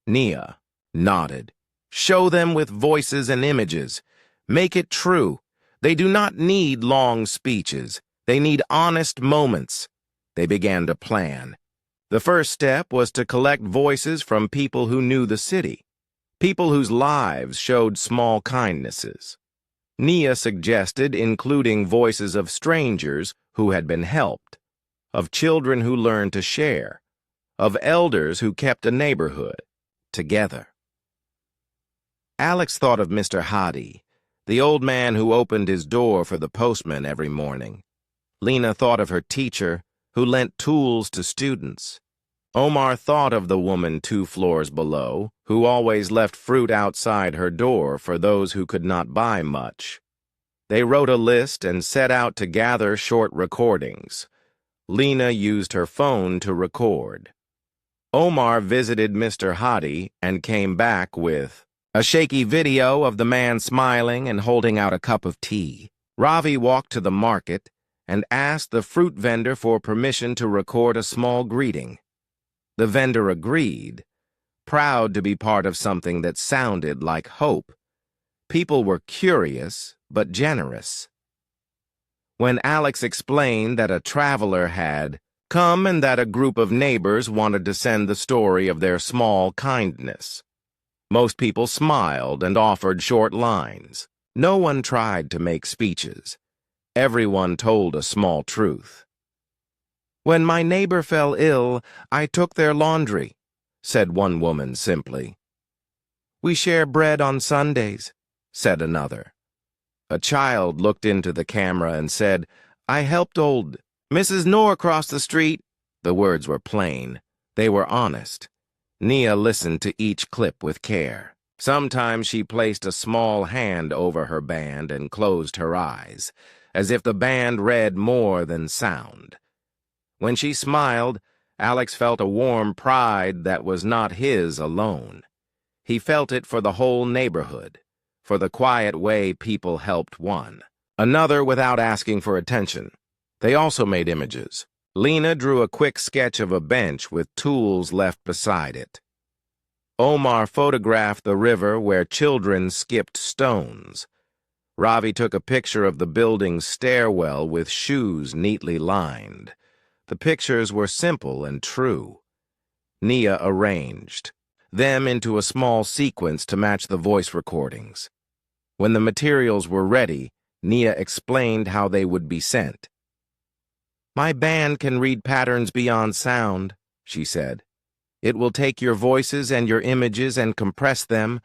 Nia nodded. Show them with voices and images. Make it true. They do not need long speeches. They need honest moments. They began to plan. The first step was to collect voices from people who knew the city, people whose lives showed small kindnesses. Nia suggested including voices of strangers who had been helped, of children who learned to share, of elders who kept a neighborhood together. Alex thought of Mr. Hadi, the old man who opened his door for the postman every morning. Lena thought of her teacher, who lent tools to students. Omar thought of the woman 2 floors below, who always left fruit outside her door for those who could not buy much. They wrote a list and set out to gather short recordings. Lena used her phone to record. Omar visited Mr. Hadi and came back with a shaky video of the man smiling and holding out a cup of tea. Ravi walked to the market and asked the fruit vendor for permission to record a small greeting. The vendor agreed, proud to be part of something that sounded like hope. People were curious, but generous. When Alex explained that a traveler had come and that a group of neighbors wanted to send the story of their small kindness, most people smiled and offered short lines. No one tried to make speeches. Everyone told a small truth. When my neighbor fell ill, I took their laundry, said one woman simply. We share bread on Sundays, said another. A child looked into the camera and said, I helped old Mrs. Noor cross the street. The words were plain. They were honest. Nia listened to each clip with care. Sometimes she placed a small hand over her band and closed her eyes, as if the band read more than sound. When she smiled, Alex felt a warm pride that was not his alone. He felt it for the whole neighborhood, for the quiet way people helped one another without asking for attention. They also made images. Lena drew a quick sketch of a bench with tools left beside it. Omar photographed the river where children skipped stones. Ravi took a picture of the building's stairwell with shoes neatly lined. The pictures were simple and true. Nia arranged them into a small sequence to match the voice recordings. When the materials were ready, Nia explained how they would be sent. My band can read patterns beyond sound, she said. It will take your voices and your images and compress them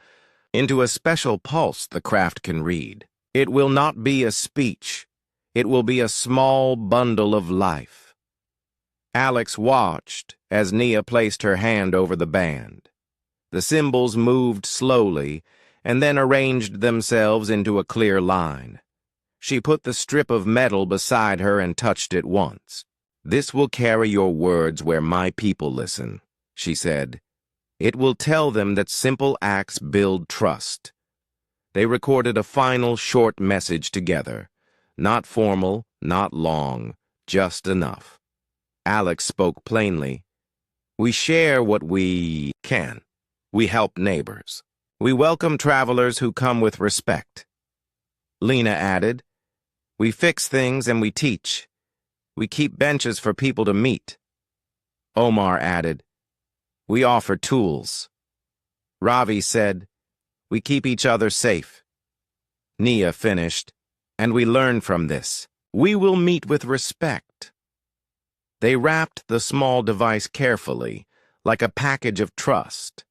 into a special pulse the craft can read. It will not be a speech. It will be a small bundle of life. Alex watched as Nia placed her hand over the band. The symbols moved slowly and then arranged themselves into a clear line. She put the strip of metal beside her and touched it once. This will carry your words where my people listen, she said. It will tell them that simple acts build trust. They recorded a final short message together. Not formal, not long, just enough. Alex spoke plainly. We share what we can. We help neighbors. We welcome travelers who come with respect. Lena added, we fix things and we teach. We keep benches for people to meet. Omar added, we offer tools. Ravi said, we keep each other safe. Nia finished, and we learn from this. We will meet with respect. They wrapped the small device carefully, like a package of trust.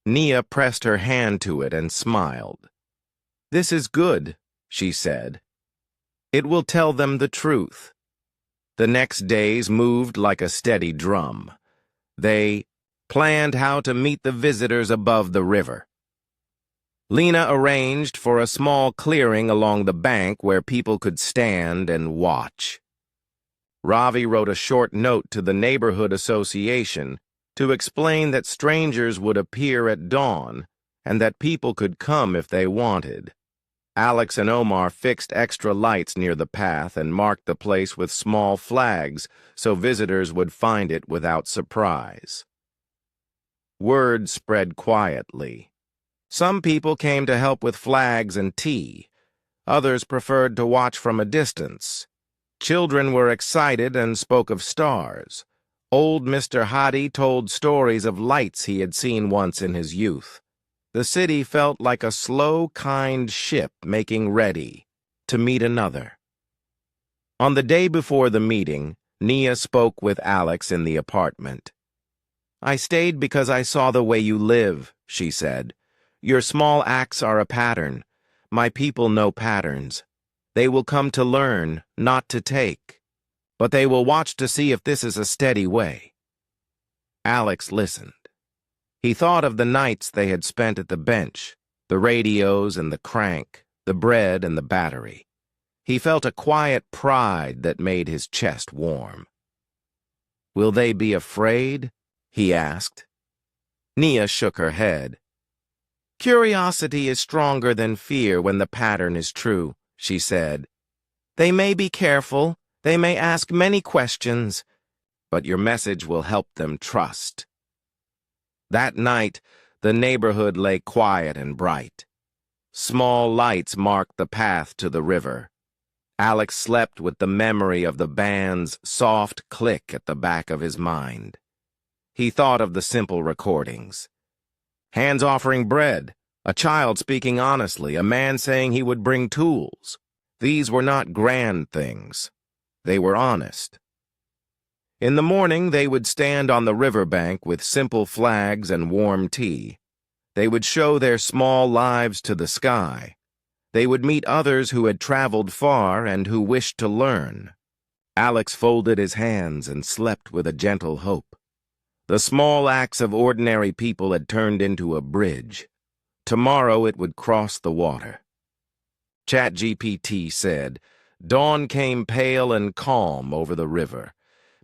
Nia pressed her hand to it and smiled. This is good, she said. It will tell them the truth. The next days moved like a steady drum. They planned how to meet the visitors above the river. Lena arranged for a small clearing along the bank where people could stand and watch. Ravi wrote a short note to the neighborhood association to explain that strangers would appear at dawn and that people could come if they wanted. Alex and Omar fixed extra lights near the path and marked the place with small flags so visitors would find it without surprise. Word spread quietly. Some people came to help with flags and tea. Others preferred to watch from a distance. Children were excited and spoke of stars. Old Mr. Hadi told stories of lights he had seen once in his youth. The city felt like a slow, kind ship making ready to meet another. On the day before the meeting, Nia spoke with Alex in the apartment. "I stayed because I saw the way you live," she said. "Your small acts are a pattern. My people know patterns. They will come to learn, not to take. But they will watch to see if this is a steady way." Alex listened. He thought of the nights they had spent at the bench, the radios and the crank, the bread and the battery. He felt a quiet pride that made his chest warm. "Will they be afraid?" he asked. Nia shook her head. "Curiosity is stronger than fear when the pattern is true," she said. "They may be careful, they may ask many questions, but your message will help them trust." That night, the neighborhood lay quiet and bright. Small lights marked the path to the river. Alex slept with the memory of the band's soft click at the back of his mind. He thought of the simple recordings. Hands offering bread, a child speaking honestly, a man saying he would bring tools. These were not grand things. They were honest. In the morning, they would stand on the riverbank with simple flags and warm tea. They would show their small lives to the sky. They would meet others who had traveled far and who wished to learn. Alex folded his hands and slept with a gentle hope. The small acts of ordinary people had turned into a bridge. Tomorrow it would cross the water. ChatGPT said, "Dawn came pale and calm over the river.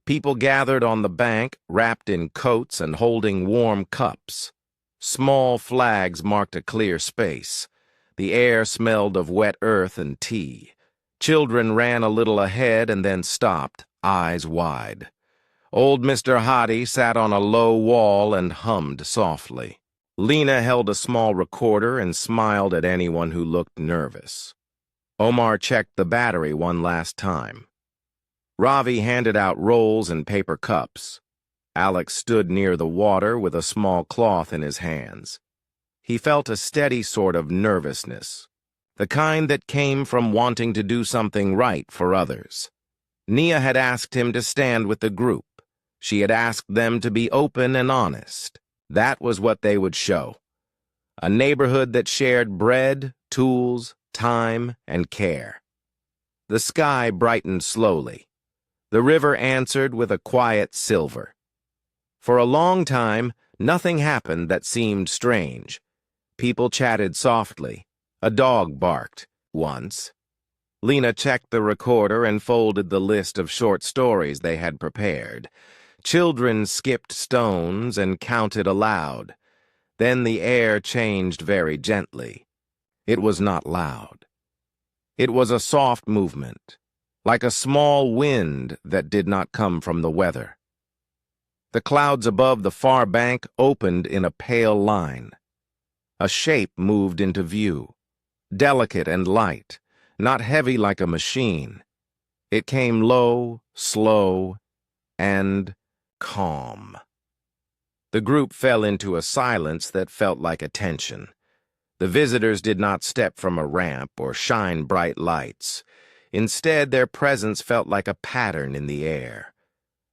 People gathered on the bank, wrapped in coats and holding warm cups. Small flags marked a clear space. The air smelled of wet earth and tea. Children ran a little ahead and then stopped, eyes wide. Old Mr. Hadi sat on a low wall and hummed softly. Lena held a small recorder and smiled at anyone who looked nervous. Omar checked the battery one last time. Ravi handed out rolls and paper cups. Alex stood near the water with a small cloth in his hands. He felt a steady sort of nervousness, the kind that came from wanting to do something right for others. Nia had asked him to stand with the group. She had asked them to be open and honest. That was what they would show. A neighborhood that shared bread, tools, time, and care. The sky brightened slowly. The river answered with a quiet silver. For a long time, nothing happened that seemed strange. People chatted softly. A dog barked once. Lena checked the recorder and folded the list of short stories they had prepared. Children skipped stones and counted aloud. Then the air changed very gently. It was not loud. It was a soft movement, like a small wind that did not come from the weather. The clouds above the far bank opened in a pale line. A shape moved into view, delicate and light, not heavy like a machine. It came low, slow, and calm. The group fell into a silence that felt like attention. The visitors did not step from a ramp or shine bright lights. Instead, their presence felt like a pattern in the air.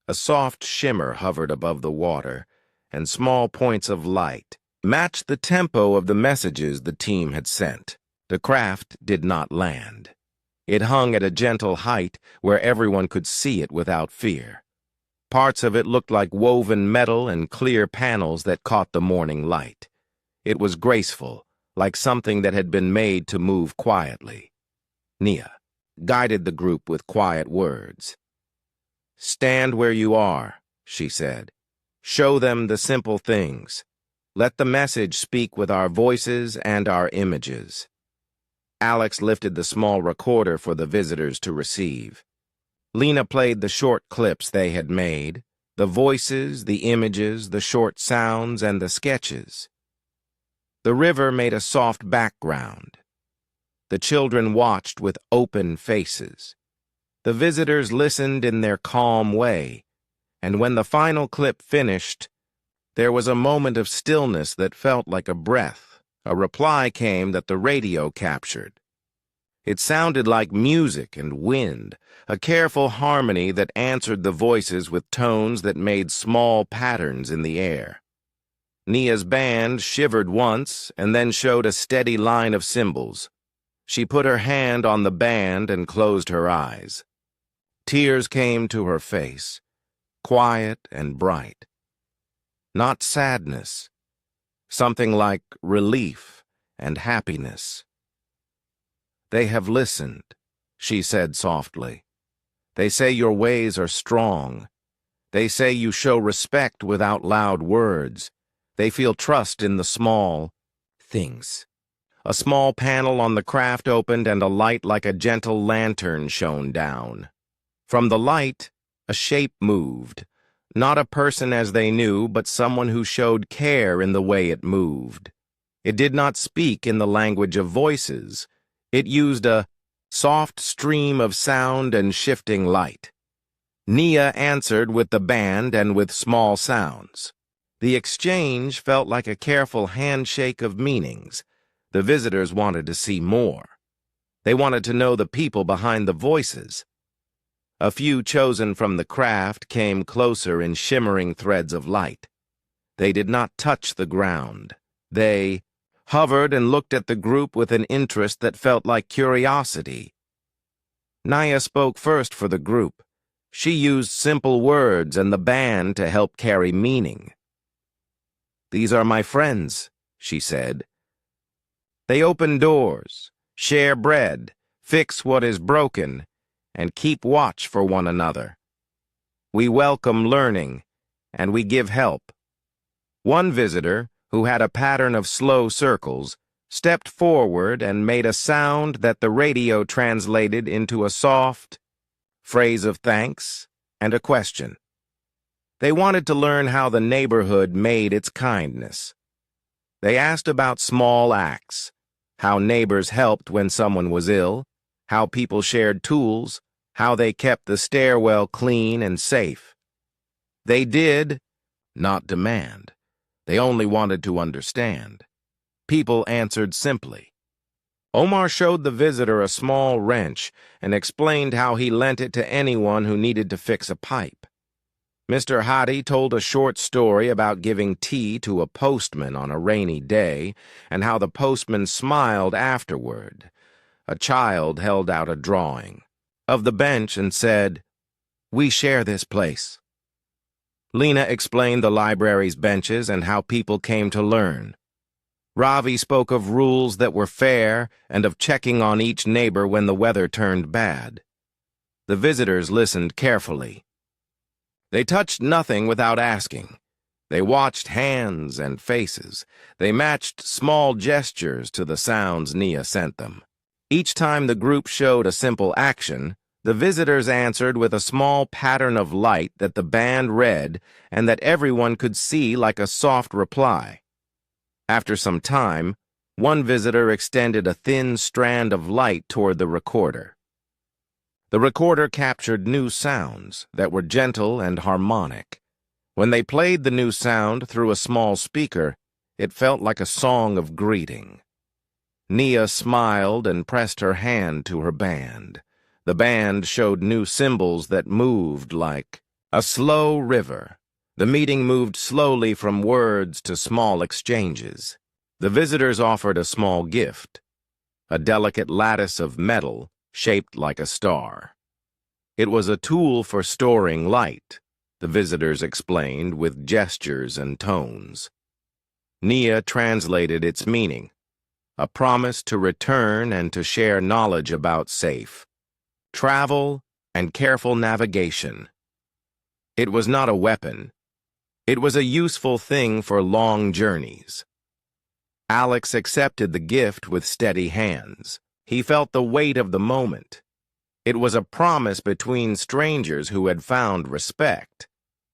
A soft shimmer hovered above the water, and small points of light matched the tempo of the messages the team had sent. The craft did not land. It hung at a gentle height where everyone could see it without fear. Parts of it looked like woven metal and clear panels that caught the morning light. It was graceful, like something that had been made to move quietly. Nia guided the group with quiet words. "Stand where you are," she said. Show them the simple things. Let the message speak with our voices and our images. Alex lifted the small recorder for the visitors to receive. Lena played the short clips they had made, the voices, the images, the short sounds, and the sketches. The river made a soft background. The children watched with open faces. The visitors listened in their calm way, and when the final clip finished, there was a moment of stillness that felt like a breath. A reply came that the radio captured. It sounded like music and wind, a careful harmony that answered the voices with tones that made small patterns in the air. Nia's band shivered once and then showed a steady line of cymbals. She put her hand on the band and closed her eyes. Tears came to her face, quiet and bright. Not sadness, something like relief and happiness. "They have listened," she said softly. "They say your ways are strong. They say you show respect without loud words. They feel trust in the small things." A small panel on the craft opened and a light like a gentle lantern shone down. From the light, a shape moved. Not a person as they knew, but someone who showed care in the way it moved. It did not speak in the language of voices. It used a soft stream of sound and shifting light. Nia answered with the band and with small sounds. The exchange felt like a careful handshake of meanings. The visitors wanted to see more. They wanted to know the people behind the voices. A few chosen from the craft came closer in shimmering threads of light. They did not touch the ground. They hovered and looked at the group with an interest that felt like curiosity. Nia spoke first for the group. She used simple words and the band to help carry meaning. "These are my friends," she said. "They open doors, share bread, fix what is broken, and keep watch for one another. We welcome learning, and we give help." One visitor, who had a pattern of slow circles, stepped forward and made a sound that the radio translated into a soft phrase of thanks and a question. They wanted to learn how the neighborhood made its kindness. They asked about small acts, how neighbors helped when someone was ill, how people shared tools, how they kept the stairwell clean and safe. They did not demand. They only wanted to understand. People answered simply. Omar showed the visitor a small wrench and explained how he lent it to anyone who needed to fix a pipe. Mr. Hadi told a short story about giving tea to a postman on a rainy day and how the postman smiled afterward. A child held out a drawing of the bench and said, "We share this place." Lena explained the library's benches and how people came to learn. Ravi spoke of rules that were fair and of checking on each neighbor when the weather turned bad. The visitors listened carefully. They touched nothing without asking. They watched hands and faces. They matched small gestures to the sounds Nia sent them. Each time the group showed a simple action, the visitors answered with a small pattern of light that the band read and that everyone could see like a soft reply. After some time, one visitor extended a thin strand of light toward the recorder. The recorder captured new sounds that were gentle and harmonic. When they played the new sound through a small speaker, it felt like a song of greeting. Nia smiled and pressed her hand to her band. The band showed new symbols that moved like a slow river. The meeting moved slowly from words to small exchanges. The visitors offered a small gift, a delicate lattice of metal shaped like a star. It was a tool for storing light, the visitors explained with gestures and tones. Nia translated its meaning, a promise to return and to share knowledge about safe travel and careful navigation. It was not a weapon. It was a useful thing for long journeys. Alex accepted the gift with steady hands. He felt the weight of the moment. It was a promise between strangers who had found respect.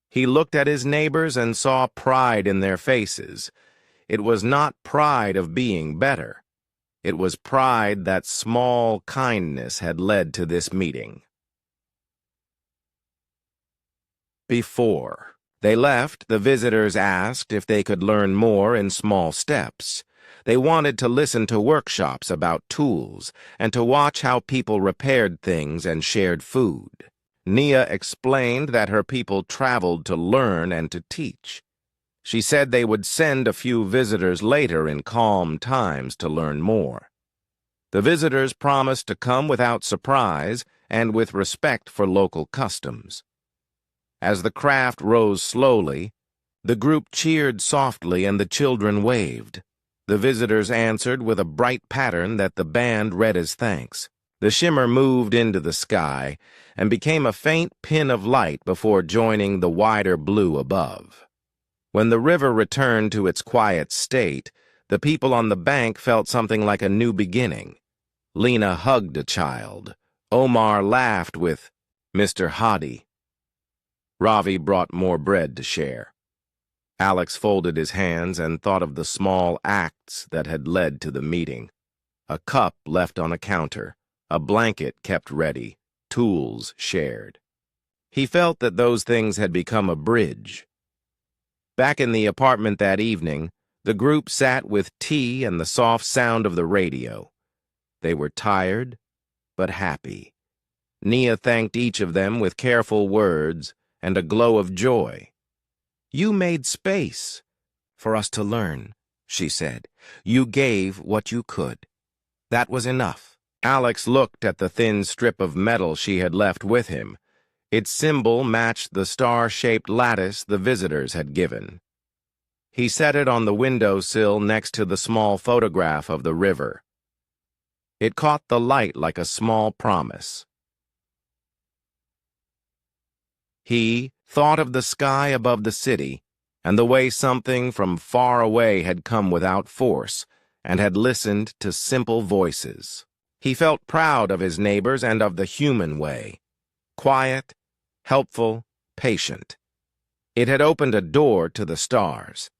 He looked at his neighbors and saw pride in their faces. It was not pride of being better. It was pride that small kindness had led to this meeting. Before they left, the visitors asked if they could learn more in small steps. They wanted to listen to workshops about tools and to watch how people repaired things and shared food. Nia explained that her people traveled to learn and to teach. She said they would send a few visitors later in calm times to learn more. The visitors promised to come without surprise and with respect for local customs. As the craft rose slowly, the group cheered softly and the children waved. The visitors answered with a bright pattern that the band read as thanks. The shimmer moved into the sky and became a faint pin of light before joining the wider blue above. When the river returned to its quiet state, the people on the bank felt something like a new beginning. Lena hugged a child. Omar laughed with Mr. Hadi. Ravi brought more bread to share. Alex folded his hands and thought of the small acts that had led to the meeting. A cup left on a counter, a blanket kept ready, tools shared. He felt that those things had become a bridge. Back in the apartment that evening, the group sat with tea and the soft sound of the radio. They were tired, but happy. Nia thanked each of them with careful words and a glow of joy. "You made space for us to learn," she said. "You gave what you could. That was enough." Alex looked at the thin strip of metal she had left with him. Its symbol matched the star-shaped lattice the visitors had given. He set it on the windowsill next to the small photograph of the river. It caught the light like a small promise. He thought of the sky above the city and the way something from far away had come without force and had listened to simple voices. He felt proud of his neighbors and of the human way. Quiet, helpful, patient. It had opened a door to the stars.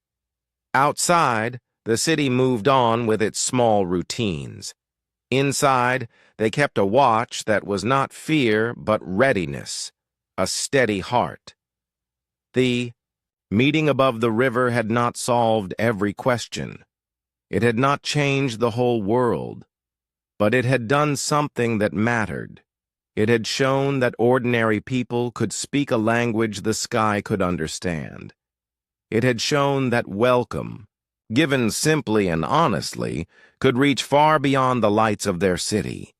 Outside, the city moved on with its small routines. Inside, they kept a watch that was not fear but readiness, a steady heart. The meeting above the river had not solved every question. It had not changed the whole world, but it had done something that mattered. It had shown that ordinary people could speak a language the sky could understand. It had shown that welcome, given simply and honestly, could reach far beyond the lights of their city.